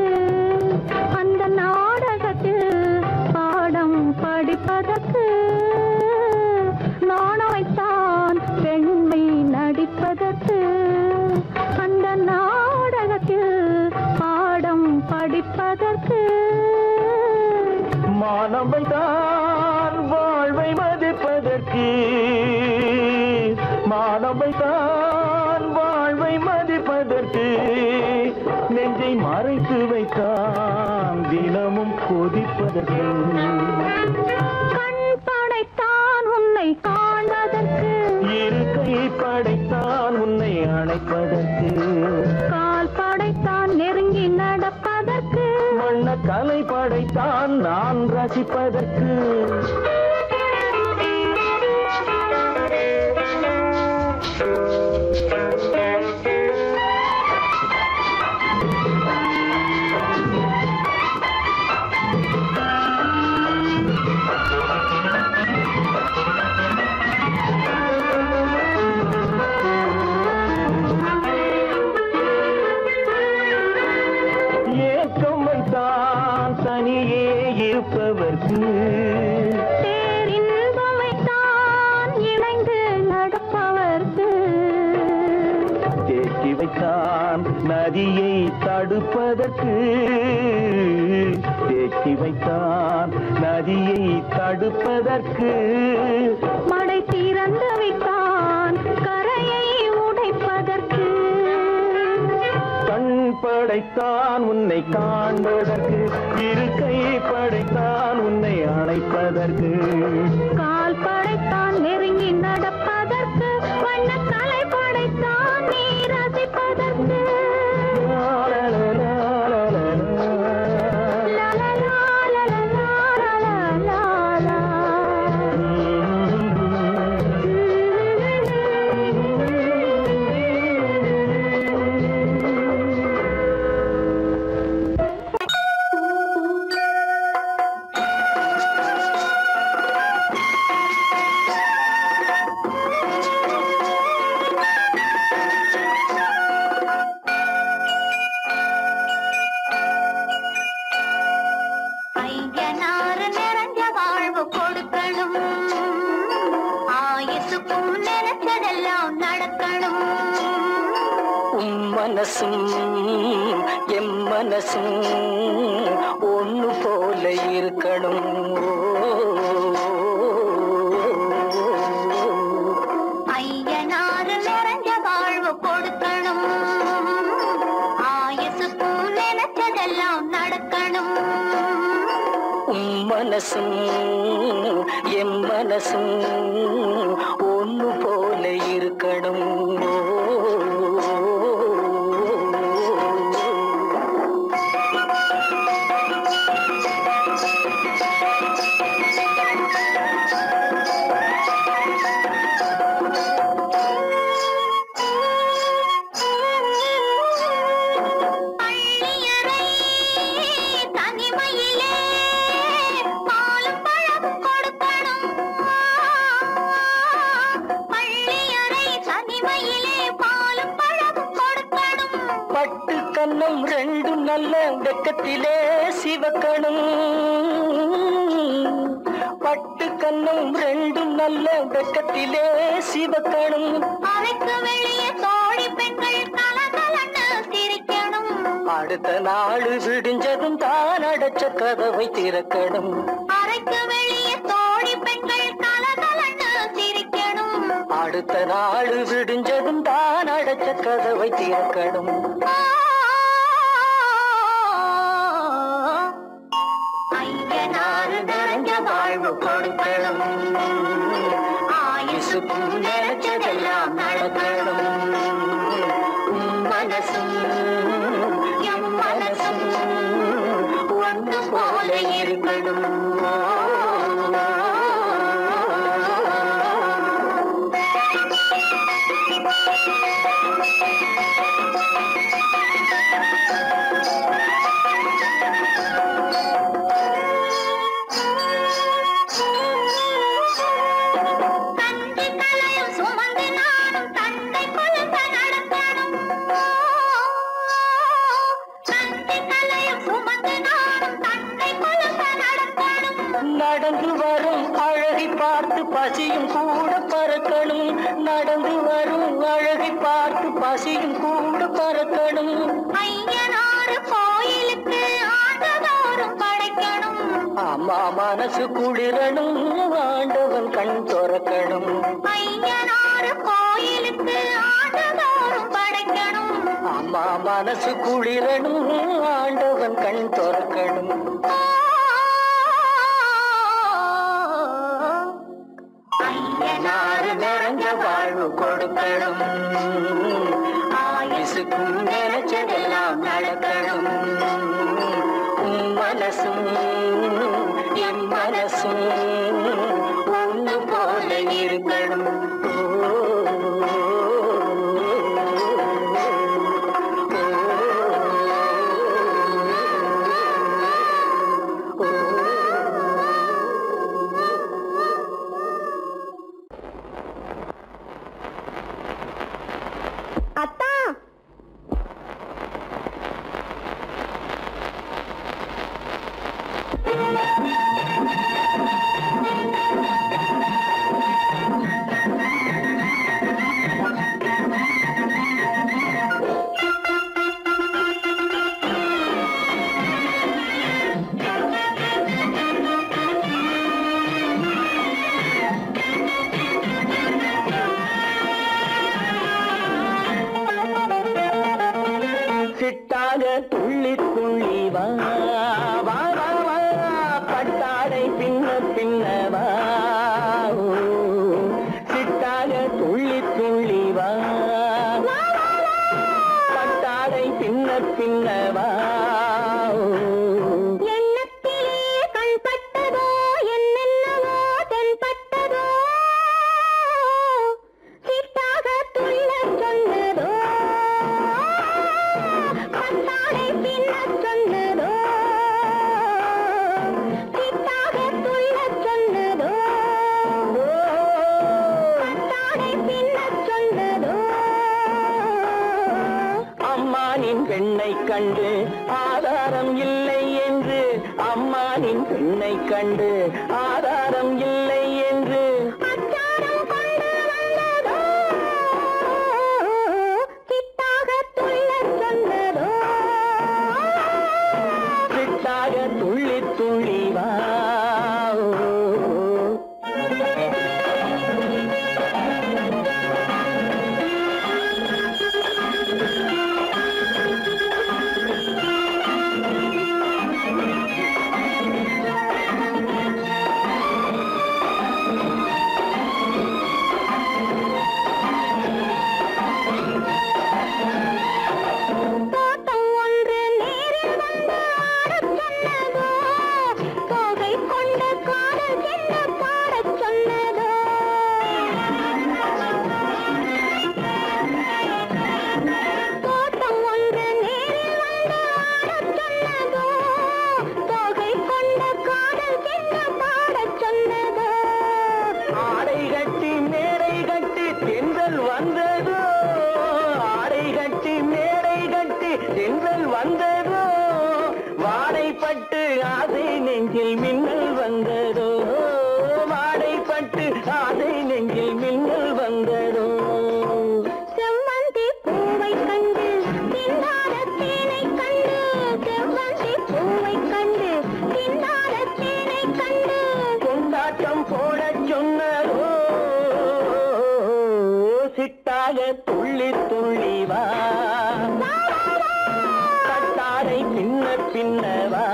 அந்த நாடகத்தில் மானம் வைத்தான் வாழ்வை மதிப்பதற்கு, மானம் வைத்தான் வாழ்வை மதிப்பதற்கு, நெஞ்சை மறைத்து வைத்தான் தினமும் கொதிப்பதற்கு. கண் படைத்தான் உன்னை காண்பதற்கு, இருக்கை படைத்தான் உன்னை அணைப்பதற்கு, கால் படைத்தான் நெருங்கி நடப்பதற்கு, வண்ண கலை படைத்தான் நான் ரசிப்பதற்கு. ஏக்கம் வைத்தான் தனியே இருப்பவர்க்கு, பேரின்பம் வைத்தான் இணைந்து நடப்பவர்க்கு, தேக்கி வைத்தான் நதியை தடுப்பதற்கு, தேக்கி வைத்தான் நதியை தடுப்பதற்கு, மடை திறந்து வைத்தான் கரையை உடைப்பதற்கு, கண் படைத்தான் உன்னை காண்பதற்கு, இருக்கை படைத்தான் உன்னை அணைப்பதற்கு, கால் படைத்தான் நெருங்கி நடப்பதற்கு, வண்ண கலை படைத்தான் நீ ரசிப்பதற்கு. ஐயனாறு நிறைஞ்ச வாழ்வு கொடுக்கணும், ஆயுசுக்கும் நினைச்சதெல்லாம் நடக்கணும். மனசும் எம் மனசும் ஒண்ணு போல இருக்கணும். ஐயனாறு நிறைஞ்ச வாழ்வு கொடுக்கணும், ஆயுசுக்கும் நினைச்சதெல்லாம் நடக்கணும். மனசும் எம் மனசும் ஒண்ணு போல இருக்கணும். பள்ளியறை தனிமையிலே பாலும் பழமும் கொடுக்கணும். பள்ளியறை தனிமையிலே பாலும் பழமும் கொடுக்கணும். பட்டு கன்னம் ரெண்டும் நல்ல வெக்கத்திலே சிவக்கணும். பட்டு கன்னம் ரெண்டும் நல்ல வெக்கத்திலே சிவக்கணும். அறைக்கு வெளியே தோழி பெண்கள் கலகலன்னு சிரிக்கணும். அடுத்த நாள் விடிஞ்சதும் தான் அடைச்ச கதவை திறக்கணும். அறைக்கு வெளியே தோழி பெண்கள் கலகலன்னு சிரிக்கணும். அடுத்த நாள் விடிஞ்சதும் தான் அடைச்ச கதவை திறக்கணும். ஐயனாறு நிறைஞ்ச வாழ்வு கொடுக்கணும், ஆயுசுக்கும் நினைச்சதெல்லாம் நடக்கணும். மனசும் எம் மனசும் ஒன்று போல இருக்கணும். தந்தை தலையும் சுமந்து நானும் தந்தை கொழுந்த நடக்கணும். தந்தை தலையும் சுமந்து நானும் தந்தை கொழுந்த நடக்கணும். நடந்து வரும் அழகை பார்த்து பசியும் கூட பறக்கணும். நடந்து வரும் அழகை பார்த்து பசியும் கூட பறக்கணும். ஐயனாறு கோயிலுக்கு ஆண்டதோர் அம்மா மனசு குளிரணும் ஆண்டவன் கண் திறக்கணும் ஐயனாறு கோயிலுக்கு ஆண்டுதோறும் படைக்கணும் அம்மா மனசு குளிரணும் ஆண்டவன் கண் திறக்கணும் ஐயனாறு நிறைஞ்ச வாழ்வு கொடுக்கணும் ஆயுசுக்கும் நினைச்சதெல்லாம் நடக்கணும் மனசும் என் மனசும் ஒன்று போல இருக்கணும் அத்தா சிட்டாக துள்ளி துள்ளி வா வா வா வா பட்டாடை பின்ன பின்னவா சிட்டாக துள்ளி துள்ளி வா பட்டாடை பின்ன பின்னவா எண்ணத்திலே கண்பட்டதோ என்னென்னவோ தென்பட்டதோ சிட்டாக துள்ள சொன்னதோ பட்டாடை பின்ன சொன்னதோ சிட்டாக துள்ள சொன்னதோ பட்டாடை பின்ன சொன்னதோ அம்மானின் பெண்ணை கண்டு ஆதாரம் இல்லை என்று அம்மானின் பெண்ணை கண்டு ஆதாரம் இல்லை என்று அச்சாரம் கொண்டு வந்ததோ சிட்டாக துள்ள சொன்னதோ சிட்டாக துள்ளி துள்ளி வா தோட்டம் ஒன்று நேரில் வந்து ஆடச் சொன்னதோ தோகை கொண்ட காதல் என்ன பாடச் சொன்னதோ தோட்டம் ஒன்று நேரில் வந்து ஆடச் சொன்னதோ தோகை கொண்ட காதல் என்ன பாடச் சொன்னதோ ஆடை கட்டி மேடை கட்டி தென்றல் வந்ததோ ஆடை கட்டி மேடை கட்டி தென்றல் வந்ததோ வாடைப்பட்டு ஆசை நெஞ்சில் மின்னல் வந்ததோ வாடைப்பட்டு ஆசை நெஞ்சில் மின்னல் வந்ததோ செவ்வந்தி பூவை கண்டு திண்டாட தேனை கண்டு செவ்வந்தி பூவை கண்டு திண்டாட தேனை கண்டு கொண்டாட்டம் போடச் சொன்னதோ சிட்டாக துள்ளி துள்ளி வா கட்டாடை பின்ன பின்னவா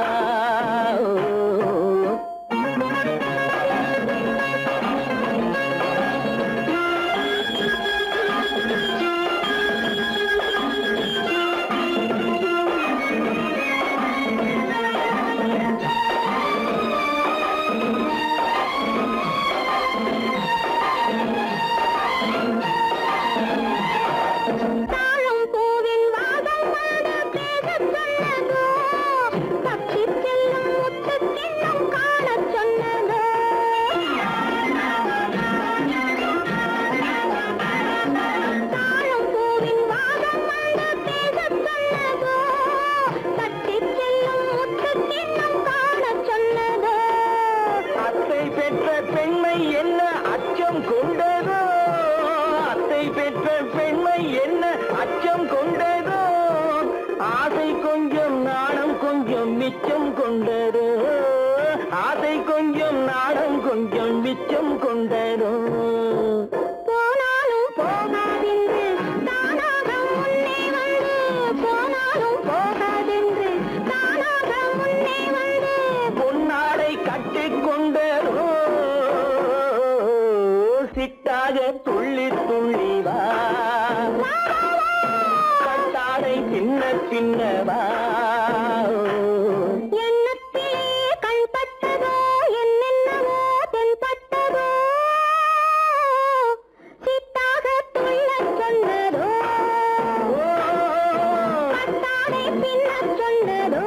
தாழம் பூவின் வாசம் வந்து பேசச் சொன்னதோ தப்பிச் செல்லும் முத்துக் கிண்ணம் காணச் சொன்னதோ தாழம் பூவின் வாசம் வந்து பேசச் சொன்னதோ தப்பிச் செல்லும் முத்துக் கிண்ணம் காணச் சொன்னதோ அத்தை பெற்ற பெண்மை என்ன அச்சம் கொண்டதோ அத்தை பெற்ற பெண்மை என்ன அச்சம் கொண்டதோ ஆசை கொஞ்சம் நாணம் கொஞ்சம் மிச்சம் கொண்டதோ ஆசை கொஞ்சம் நாடம் கொஞ்சம் மிச்சம் கொண்டதோ போனாலும் போகாதென்று தானாக முன்னே வந்து போனாலும் போகாதென்று தானாக முன்னே வந்து பொன்னாடை கட்டிக்கொண்டதோ சிட்டாக துள்ளி துள்ளி வா கட்டாடை பின்ன பின்னவா எண்ணத்திலே கண்பட்டதோ என்னென்னவோ தென்பட்டதோ சித்தாக துள்ளச் சொன்னதோ கட்டாடை பின்னச் சொன்னதோ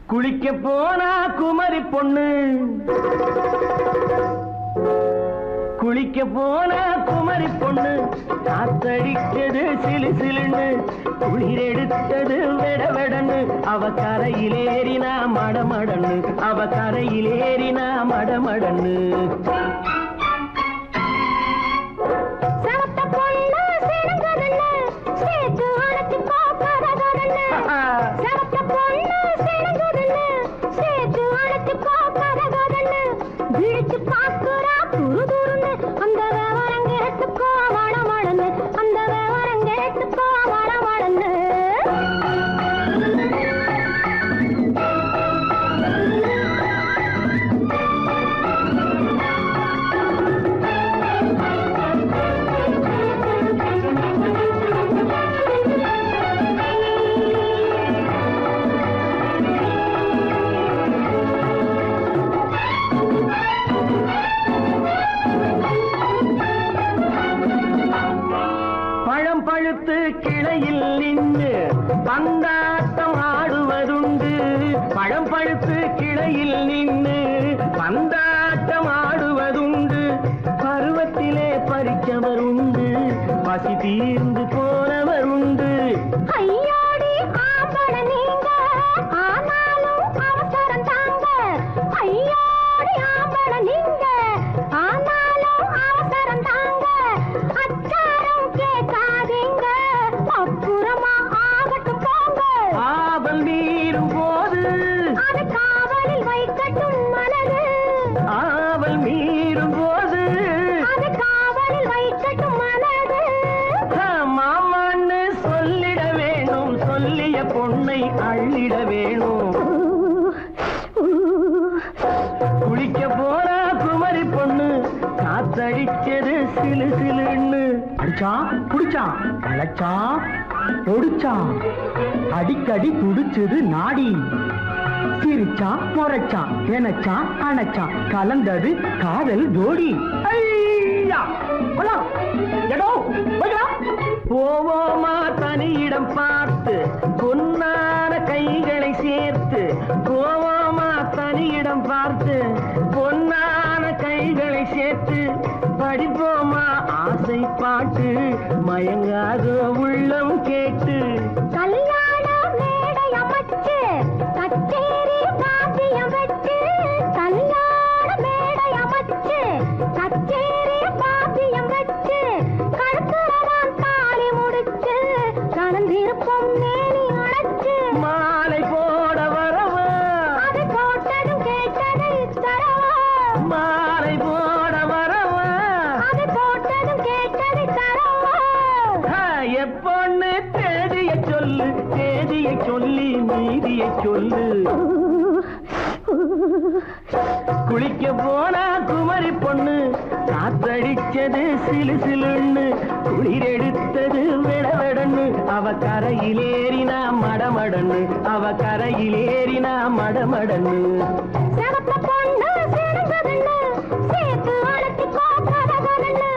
குளிக்க போனா குமரி பொண்ணு குளிக்க போனா குமரி பொண்ணு காத்தடிச்சது சிலு சிலுன்னு குளிர் எடுத்தது வெடவெடன்னு அவ கரையிலேறினா மடமடன்னு அவ கரையிலேறினா மடமடன்னு சவத்த பொண்ணு சிறந்ததன்னு சேத்து அணைச்சு பார்க்காததன்னு சவத்த பொண்ணு சிறந்ததன்னு சேத்து அணைச்சு பார்க்காததன்னு விழிச்சு பார்க்குறா துரு துருன்னு அந்த விவரம் கேட்டுக்கோ மடமடன்னு அந்த விவரம் கேட்டுக்கோ மடமடன்னு பழம் பழுத்து கிளையில் நின்று பந்தாட்டம் ஆடுவதுண்டு பழம் பழுத்து கிளையில் நின்று பந்தாட்டம் ஆடுவதுண்டு பருவத்திலே பறிச்சவர் உண்டு பசி தீர்ந்து போனவர் உண்டு ஐயோடி ஆம்பள நீங்க ஆனாலும் அவசரம் தாங்க ஐயோடி ஆம்பள நீங்க ஆனாலும் அவசரம் தாங்க அச்சாரம் கேட்காதீங்க அப்புறமா ஆகட்டும் போங்க ஆவல் மீறும் போது அது காவலில் வைக்கட்டும் மனது ஆவல் மீறும் போது அது காவலில் வைக்கட்டும் மனது மாமான்னு சொல்லிட வேணும் சொல்லிய பொண்ணை அள்ளிட வேணும் குளிக்க போறா குமரி பொண்ணு காத்தடிச்சது சிலு சிலுன்னு அடிச்சான் புடிச்சான் அழைச்சான் ஒடிச்சான் அடிக்கடி துடிச்சது நாடி சிரிச்சான் முறைச்சான் நினைச்சான் அணைச்சான் கலந்தது காதல் ஜோடி ஐயா போலாம். எடோ, போய்க்கலாம். போவோமா தனியிடம் பார்த்து பொன்னான கைகளை சேர்த்து போவோமா தனியிடம் பார்த்து பொன்னான கைகளை சேர்த்து படிப்போமா ஆசை பாட்டு மயங்காத உள்ளம் கேட்டு கல்யாண மேடை அமைச்சு கச்சேரி வாத்தியம் வச்சு கல்யாண மேடை அமைச்சு கச்சேரி வாத்தியம் வச்சு கழுத்துறவான் தாலி முடிச்சு கலந்திருப்போம் மேனி அடைச்சு மாலை போட வரவா அது போட்டதும் கேட்டதை தரவா மாலை போட வரவா அது போட்டதும் கேட்டதை தரவா எப்பொண்ணு தேதியை சொல்லு தேதியை சொல்லி நீதியை சொல்லு குளிக்க போனா குமரி பொண்ணு காத்தடிச்சது சிலு சிலுன்னு குளிர் எடுத்தது விடவிடன்னு அவ கரையிலேறினா மடமடன்னு அவ கரையிலேறினா மடமடன்னு சிவத்த பொண்ணு சிறந்ததுன்னு சேர்த்து அழைச்சி பார்க்காததன்னு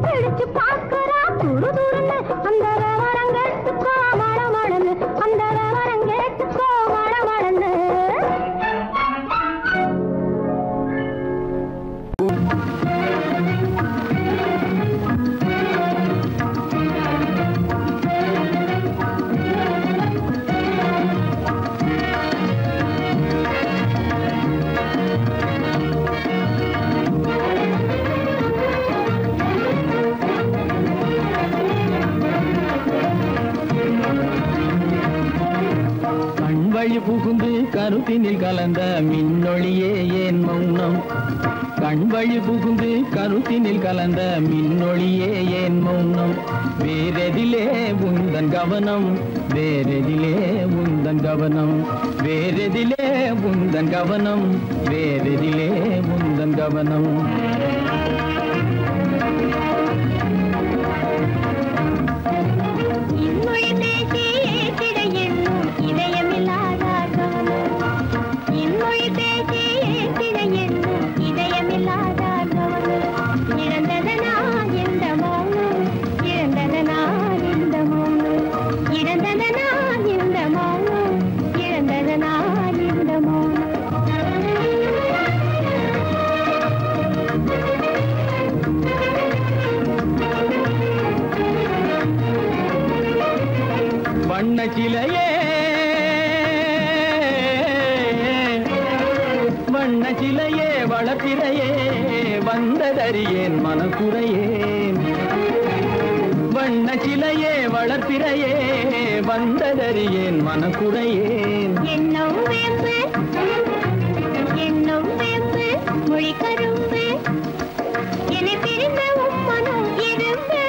பிடிச்சு பார்க்கிறா துரு துருன்னு அந்த விவரம் கேட்டுக்கோ மடமடன்னு அந்த விவரம் கேட்டுக்கோ கண் வழி புகுந்து கருத்தினில் கலந்த மின்னொளியே ஏன் மௌனம் கண் வழி புகுந்து கருத்தினில் கலந்த மின்னொளியே ஏன் மௌனம் வேறெதிலே உந்தன் கவனம் வேறெதிலே உந்தன் கவனம் வேறெதிலே உந்தன் கவனம் வேறெதிலே உந்தன் கவனம் இன்மொழி பேசி ஏற்றிட எண்ணும் இதயமில்லாதார் கவனம் இன்மொழி பேசி ஏற்றிட எண்ணும் இதயமில்லாதார் கவனம் இழந்ததனா இந்த மௌனம் இழந்ததனா இந்த மௌனம் இழந்ததனா இந்த மௌனம் இழந்ததனா இந்த மௌனம் வண்ண சிலையே வண்ண சிலையே வளர்த்திரையே வந்ததறியேன் மனக்குறையேன் வண்ண சிலையே வளர்த்திரையே வந்ததறியேன் மனக்குறையேன் என்னும் வேம்பு மொழி கரும்பு என்னை பிரிந்த உம்மனும் இரும்பு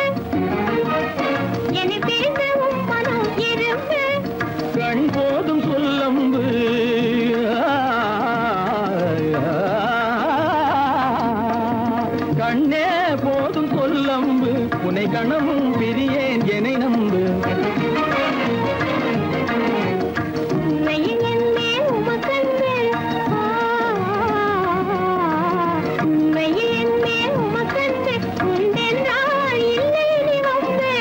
என்னை பிரிந்த உம்மனும் இரும்பு கண் போதும் சொல்லம்பு கண்ணே போதும் சொல்லம்பு உனை கணமும் பிரியேன் என்னை நம்பு உண்மையில் என்னே உமக்கன்று உண்மையில் என்னே உமக்கன்று உண்டென்றால் இல்லை நீ வம்பு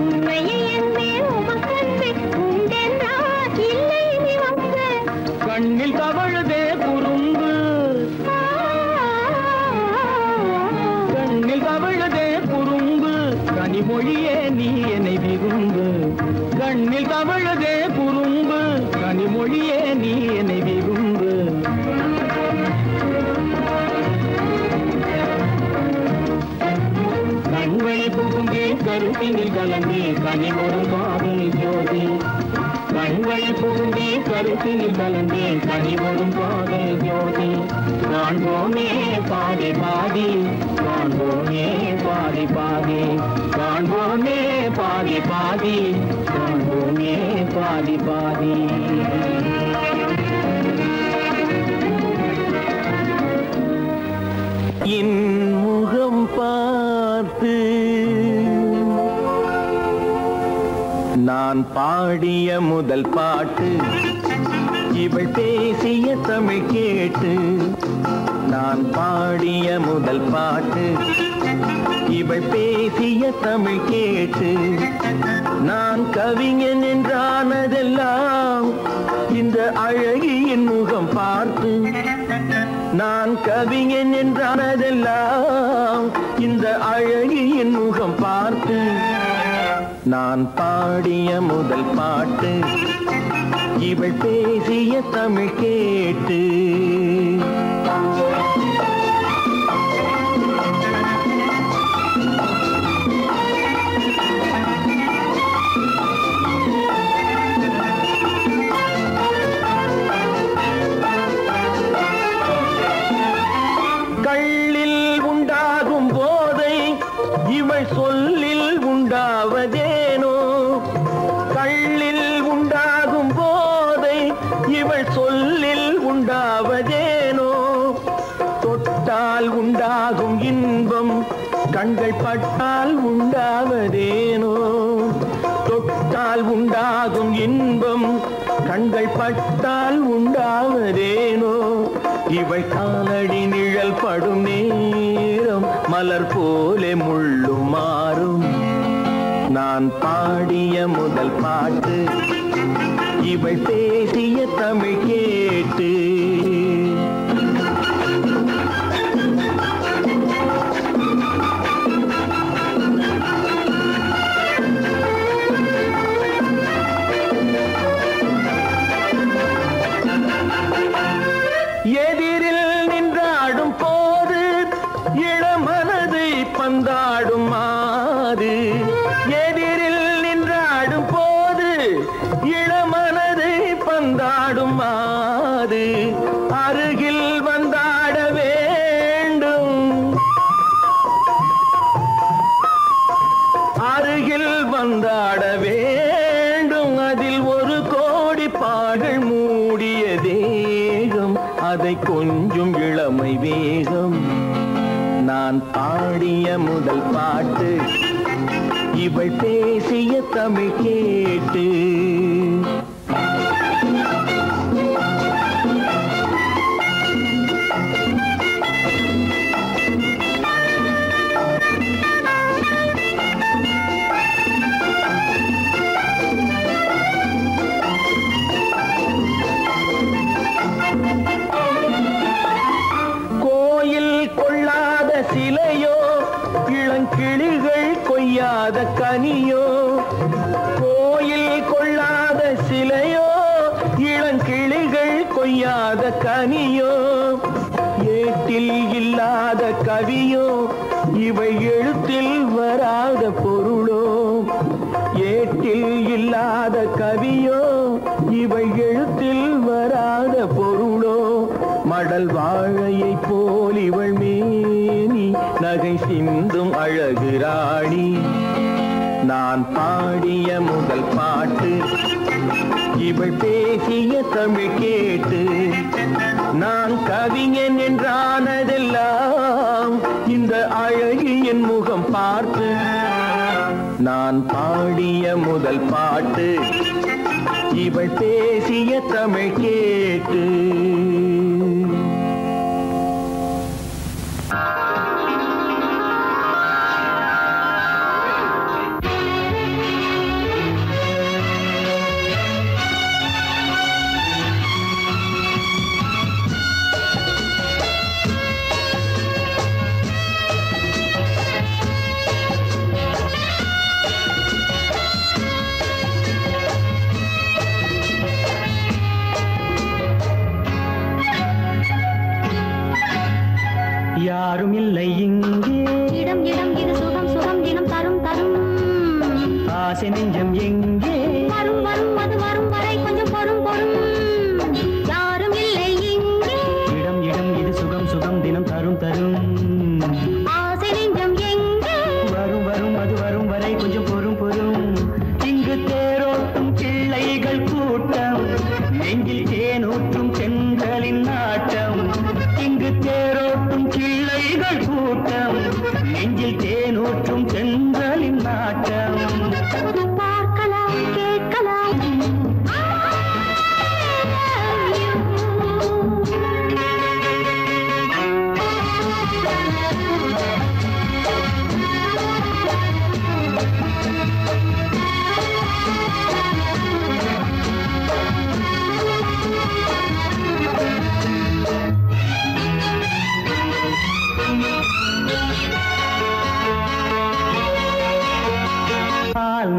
உண்மையில் என்னே உமக்கன்று உண்டென்றால் இல்லை நீ வம்பு கண்ணில் தவழுதே குறும்பு கண்ணில் தவழுதே குறும்பு கனிமொழியே நீ என்னை விரும்பு கண்ணில் தவழுதே குறும்பு கனிமொழியே நீ என்னை விரும்பு கண்வழி புகுந்தே கருத்தினில் கலந்தே கனிமொரு பாதை ஜோதி கண்வழி புகுந்தே கருத்தினில் கலந்தே கனிமொரும் பாதை ஜோதி காண்போமே பாதி பாதி காண்போமே பாதி பாதி காண்போமே பாதி பாதி காண்போமே பாதி பாதி என் முகம் பார்த்து நான் பாடிய முதல் பாட்டு இவள் பேசிய தமிழ் கேட்டு நான் பாடிய முதல் பாட்டு இவள் பேசிய தமிழ் கேட்டு நான் கவிஞன் என்றானதெல்லாம் இந்த அழகியின் முகம் பார்த்து நான் கவிஞன் என்றானதெல்லாம் இந்த அழகியின் முகம் பார்த்து நான் பாடிய முதல் பாட்டு இவள் பேசிய தமிழ் கேட்டு கள்ளில் உண்டாகும் போதை இவள் சொல்லில் உண்டாவதேனோ கள்ளில் உண்டாகும் போதை இவள் சொல்லில் உண்டாவதேனோ தொட்டால் உண்டாகும் இன்பம் கண்கள் பட்டால் உண்டாவதேனோ தொட்டால் உண்டாகும் இன்பம் கண்கள் பட்டால் உண்டாவதேனோ இவள் காலடி நிழல் படும் நேரம் மலர் போலே முள்ளும் மாறும் நான் பாடிய முதல் பாட்டு இவள் பேசிய தமிழ் கேட்டு எதிரில் நின்றாடும் போது இளமனதை பந்தாடும் மாது எதிரில் நின்றாடும் போது இளமனதை பந்தாடும் பாடல் மூடிய தேகம் அதை கொஞ்சம் இளமை வேகம் நான் பாடிய முதல் பாட்டு இவள் பேசிய தமிழ் கேட்டு சிலையோ இளங்கிளிகள் கொய்யாத கனியோ கோயில் கொள்ளாத சிலையோ இளங்கிளிகள் கொய்யாத கனியோ ஏட்டில் இல்லாத கவியோ இவை எழுத்தில் வராத பொருளோ ஏட்டில் இல்லாத கவியோ இவை எழுத்தில் வராத பொருளோ மடல் வாழையை போல் இவள் மேனி நகை சிந்தும் அழகு ராணி நான் பாடிய முதல் பாட்டு இவள் பேசிய தமிழ் கேட்டு நான் கவிஞன் என்றானதெல்லாம் இந்த அழகியின் முகம் பார்த்து நான் பாடிய முதல் பாட்டு இவள் பேசிய தமிழ் கேட்டு யாரும் இல்லை இங்கே இடம் இடம் இது சுகம் சுகம் தினம் தரும் தரும் ஆசை நெஞ்சம் எங்கே வரும் வரும் அது வரும் வரை கொஞ்சம் பொறும் பொறும் யாரும் இல்லை இங்கே இடம் இடம் இது சுகம் சுகம் தினம் தரும் தரும் ஆசை நெஞ்சம் எங்கே வரும் வரும் அது வரும் வரை கொஞ்சம் பொறும் பொறும் இங்கு தேரோட்டும் பிள்ளைகள் கூட்டம் நெஞ்சில் தேனூற்றும் பெண்களின் நாட்டம் இங்கு தேரோட்டும் பிள்ளைகள் கூட்டம் நெஞ்சில் தேனூற்றும் பெண்களின் நாட்டம் பார்க்கலாம் கேட்கலாம்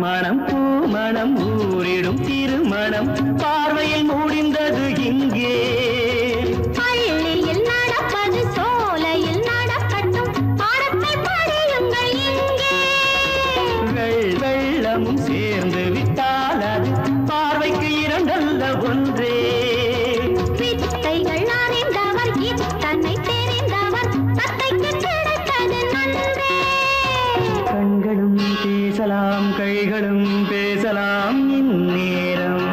மனம் பூமணம் ஊரிடும் திருமணம் பார்வையில் முடிந்தது இங்கே பள்ளியில் நடப்பது சோலையில் நடக்கட்டும் பாடத்தை படியுங்கள் இங்கே வெள்ளமும் சேர்ந்து விட்டால் அது பார்வைக்கு இரண்டல்ல ஒன்றே வித்தைகள் அறிந்தவர் இத்தனை தெரிந்தவர் தத்தைக்கு கிடைத்தது நன்றே கண்களும் பேசலாம் கைகளும் பேசலாம் இந்நேரம்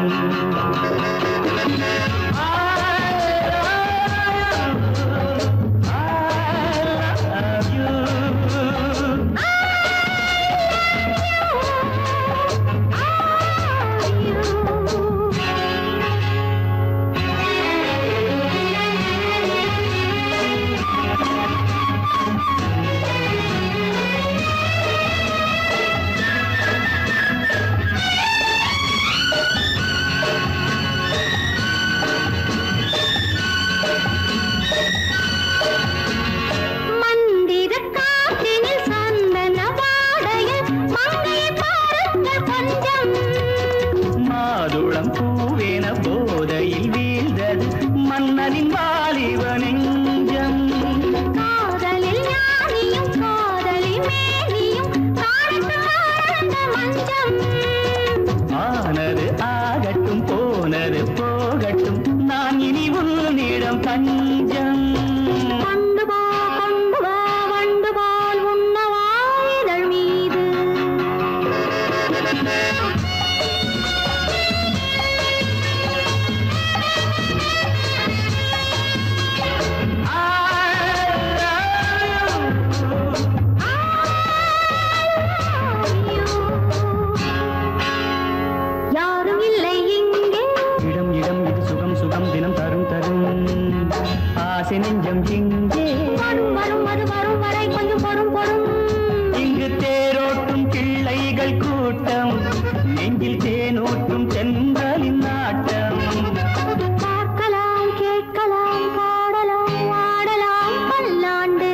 ஆசை நெஞ்சம் இங்கே வரும் வரும் அது வரும் வரை கொஞ்சம் பொறும் பொறும். இங்கு தேரோட்டும் பிள்ளைகள் கூட்டம், நெஞ்சில் தேனூட்டும் தென்றலின் நாட்டம். பார்க்கலாம் கேட்கலாம் பாடலாம் ஆடலாம் பல்லாண்டு.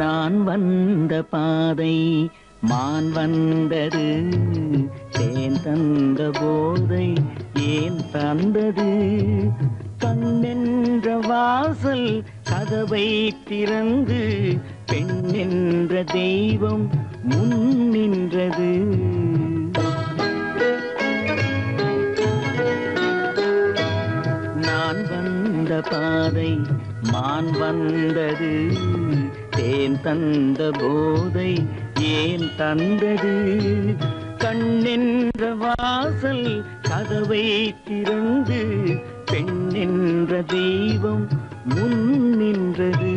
நான் வந்த பாதை மான் வந்தது, தேன் தந்த போதை ஏன் தந்தது? கண்ணென்ற வாசல் கதவை திறந்து பெண் என்ற தெய்வம் முன் நின்றது. பாதை மான் வந்தது தேன் தந்த போதை ஏன் தந்தது கண்ணென்ற வாசல் கதவை திறந்து பெண்ணென்ற தெய்வம் முன் நின்றது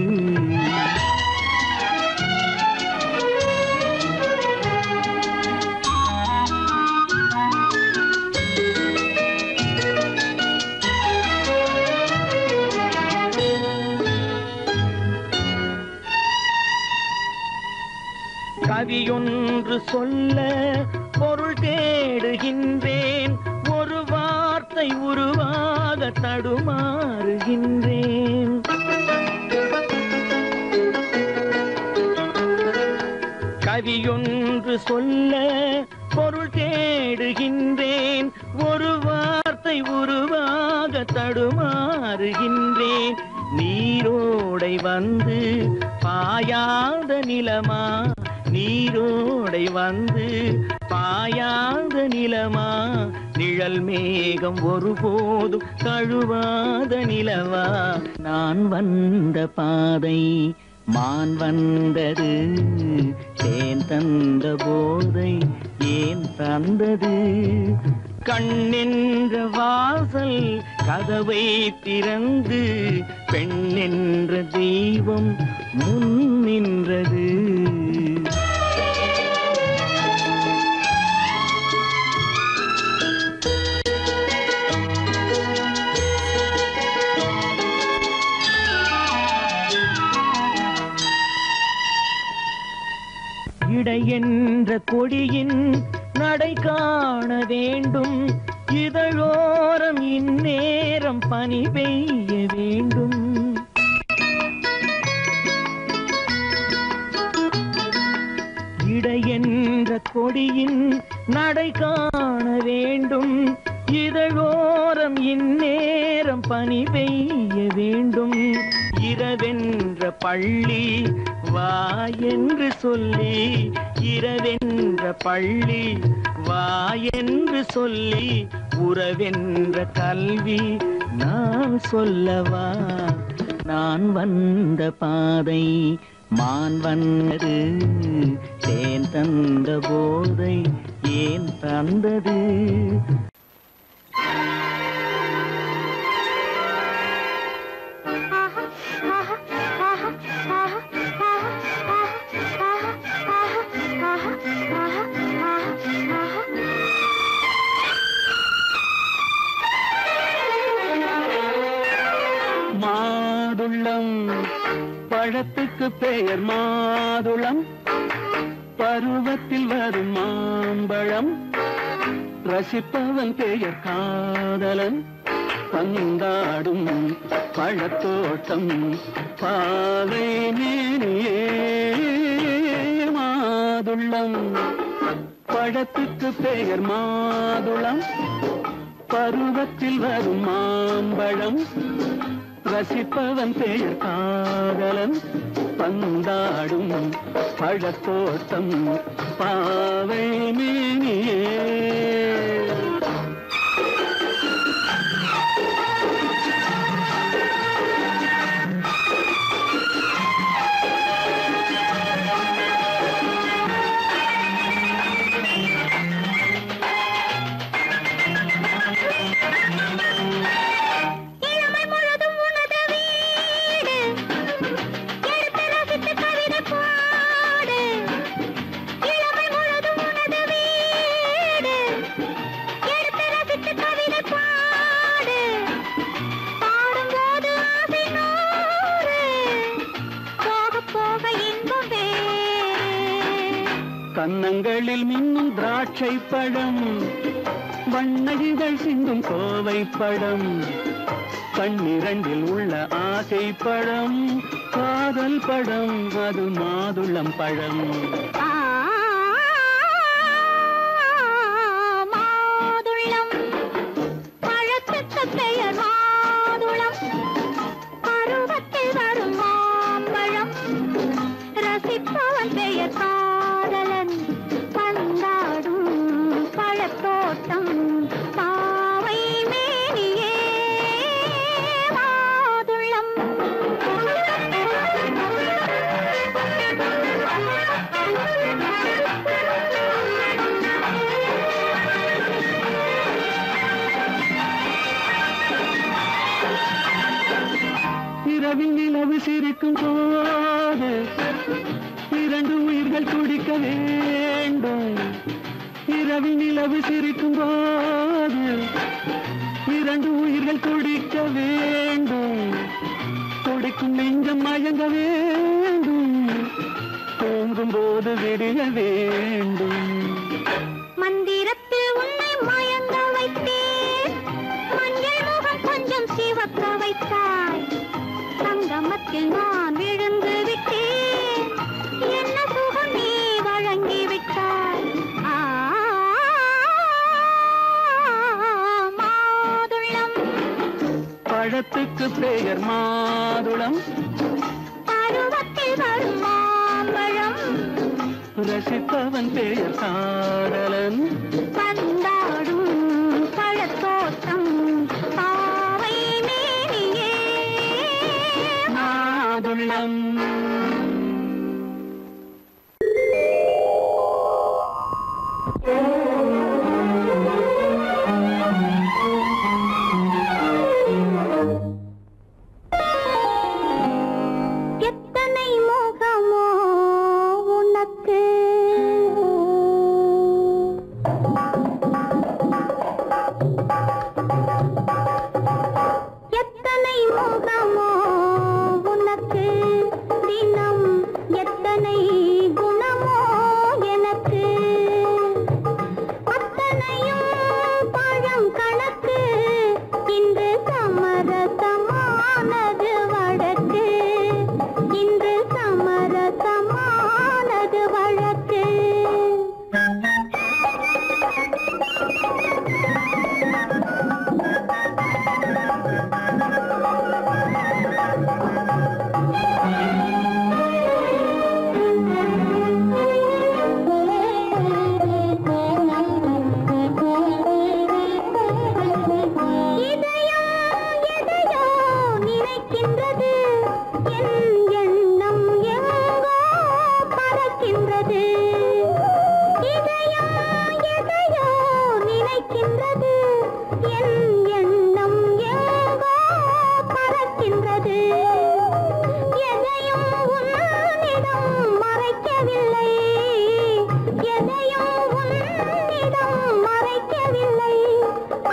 கவியொன்று சொல்ல பொருள் தேடுகின்றேன் ஒரு வார்த்தை உருவாக தடுமாறுகின்றேன் கவியொன்று சொல்ல பொருள் தேடுகின்றேன் ஒரு வார்த்தை உருவாக தடுமாறுகின்றேன் நீரோடை வந்து பாயாத நிலமா நீரோடை வந்து பாயாத நிலமா நிழல் மேகம் ஒருபோதும் தழுவாத நிலவா நான் வந்த பாதை மான் வந்தது தேன் தந்த போதை ஏன் தந்தது கண்ணென்ற வாசல் கதவை திறந்து பெண்ணென்ற தெய்வம் முன் நின்றது இடை என்ற கொடியின் நடை காண வேண்டும் இதழோரம் இந்நேரம் பனி பெய்ய வேண்டும் இடை என்ற கொடியின் நடை காண வேண்டும் இதழோரம் இந்நேரம் பனி பெய்ய வேண்டும் இரவென்ற பள்ளி வா என்று சொல்லி இரவென்ற பள்ளி வா என்று சொல்லி உறவென்ற கல்வி நான் சொல்லவா நான் வந்த பாதை மான் வந்தது தேன் தந்த போதை ஏன் தந்தது மாதுளம் பழத்துக்கு பெயர் மாதுளம் பருவத்தில் வரும் மாம்பழம் ரசிப்பவன் பெயர் காதலன் பந்தாடும் பழத்தோட்டம் பாவை மேனியே மாதுளம் பழத்துக்கு பெயர் மாதுளம் பருவத்தில் வரும் மாம்பழம் ரசிப்பவன் பெயர் காதலன் பந்தாடும் பழத்தோட்டம் பாவை மேனியே கன்னங்களில் மின்னும் திராட்சை பழம் வண்ணகிகள் சிந்தும் கோவை பழம் கண்ணிரண்டில் உள்ள ஆசை பழம் காதல் பழம் அது மாதுளம் பழம் மாதுளம் பழத்துக்கு பெயர் மாதுளம் பருவத்தில் வரும் மாம்பழம் ரசிப்பவன் பெயர் காதலன் பந்தாடும் பழத்தோட்டம் பாவை மேனியே மாதுளம் சிரிக்கும் போது இரண்டு உயிர்கள் துடிக்க வேண்டும். இரவி நிலவு சிரிக்கும் போது இரண்டு உயிர்கள் துடிக்க வேண்டும். துடிக்கும் நெஞ்சம் மயங்க வேண்டும். தூங்கும் போது விடிய வேண்டும். மந்திரத்தில் உன்னை மயங்க வைத்தேன். மஞ்சள் முகம் கொஞ்சம் சிவக்க வைத்தாய். சங்கமத்தில் நான் விழுந்து விட்டேன். என்ன சுகம் நீ வழங்கி விட்டாய். மாதுளம் பழத்துக்கு பெயர் மாதுளம். பருவத்தில் வரும் மாம்பழம். ரசிப்பவன் பெயர் காதலன். பந்தாடும் பழத்தோட்டம் பாவை மேனியே மாதுளம். எத்தனை முகமோ உனக்கு. எத்தனை முகமோ உனக்கு. தினம் எத்தனை குணமோ எனக்கு. அத்தனையும் பழம் கணக்கு. இன்று சமரசமானது வழக்கு. இன்று சமரசமானது வழக்கு. இதயம் எதையோ நினைக்கின்றது. என் எண்ணம் எங்கோ பறக்கின்றது. இதயம் எதையோ நினைக்கின்றது. என் எண்ணம் எங்கோ பறக்கின்றது. எதையும் உன்னிடம் மறைக்கவில்லை. எதையும் உன்னிடம் மறைக்கவில்லை.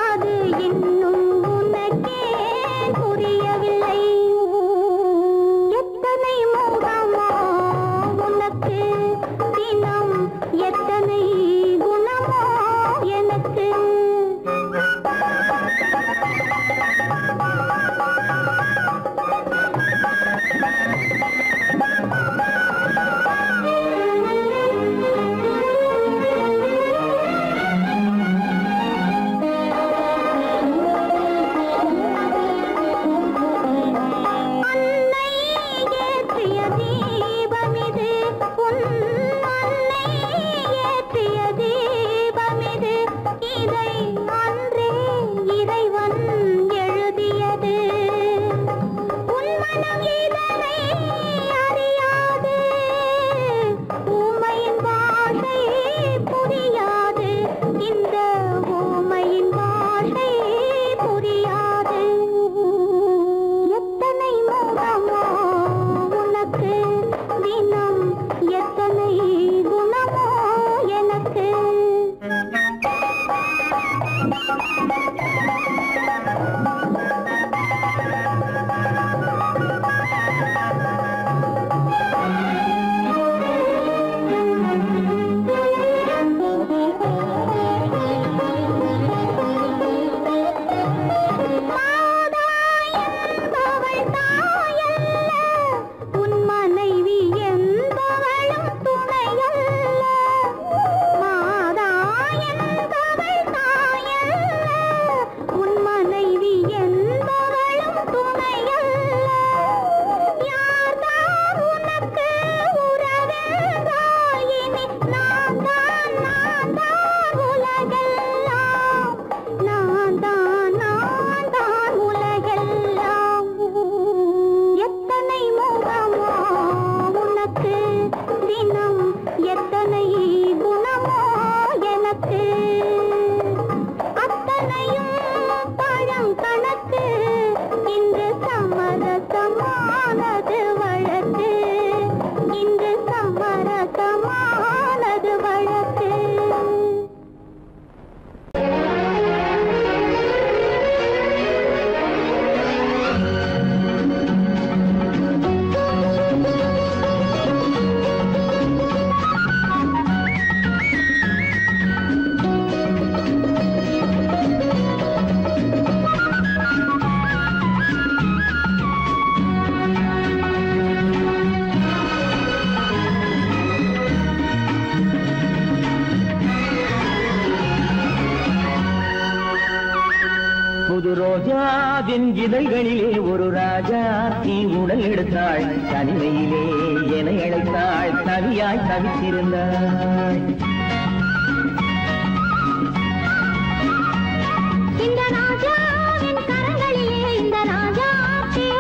அது இன்னும் உனக்கே புரியவில்லை. எத்தனை முகமோ உனக்கு. தினம் எத்தனை குணமோ எனக்கு. ரோஜாவின் இதழ்களிலே ஒரு ராஜா தீ உடல் எடுத்தாள் தனிமையிலே என அழைத்தாள் தவியாய் தவித்திருந்தாள் இந்த ராஜாவின் கரங்களிலே இந்த ராஜா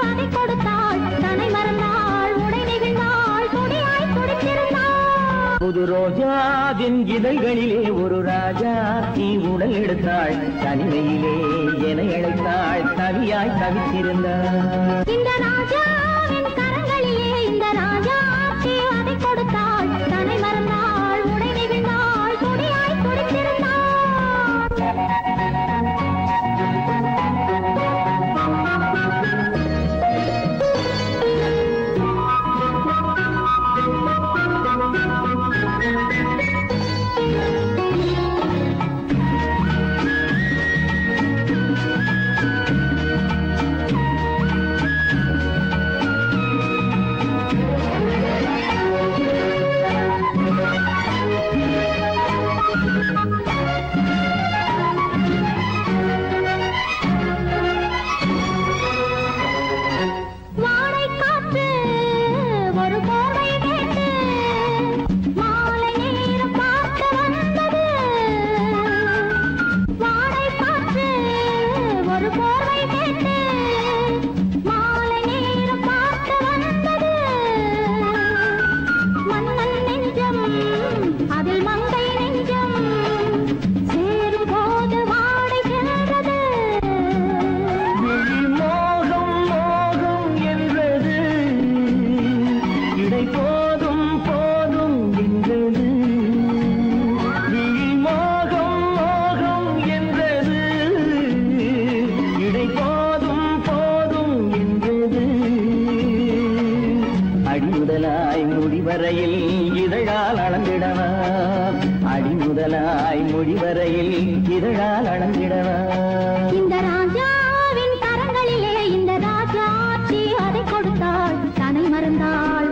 அதை கொடுத்தாள் தன்னை மறந்தாள் உடை நெகிழ்ந்தாள் கொடியாய் துடித்திருந்தாள் புது ரோஜாவின் இதழ்களிலே ஒரு ராஜா தீ உடல் எடுத்தாள் தனிமையிலே என அழைத்தாள் தவியாய் தவித்திருந்தாள் இந்த ராஜாவின் கரங்களிலே இந்த ராஜா அதை கொடுத்தாள் தன்னை மறந்தாள்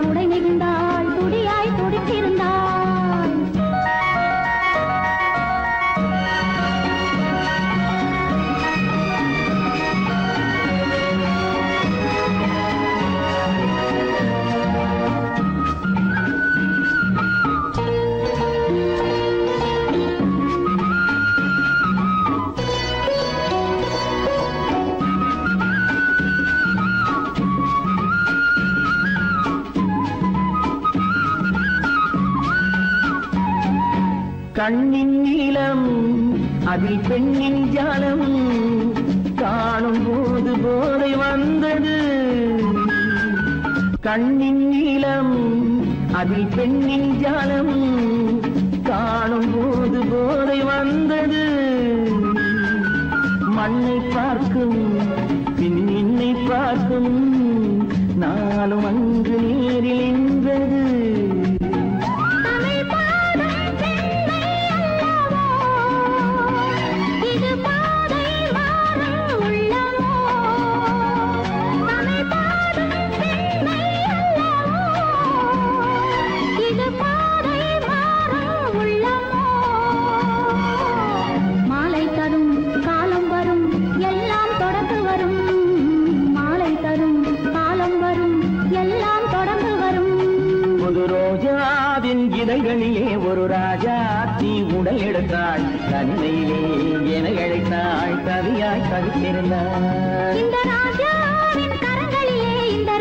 உடை நெகிழ்ந்தாள் கொடியாய் துடித்திருந்தாள் கண்ணின் நீளம் அதில் பெண்ணின் ஜாலம் காணும் போது போதை வந்தது கண்ணின் நீளம் அதில் பெண்ணின் ஜாலம் காணும் போது போதை வந்தது மண்ணை பார்க்கும் பின் என்னை பார்க்கும் நாளும் அங்கு நேரில் என்றது இதழ்களிலே ஒரு ராஜா தீ உடல் எடுத்தாள் தனிமையிலே என அழைத்தாள் தவியாய் தவித்திருந்தாள் இந்த ராஜாவின் கரங்களிலே இந்த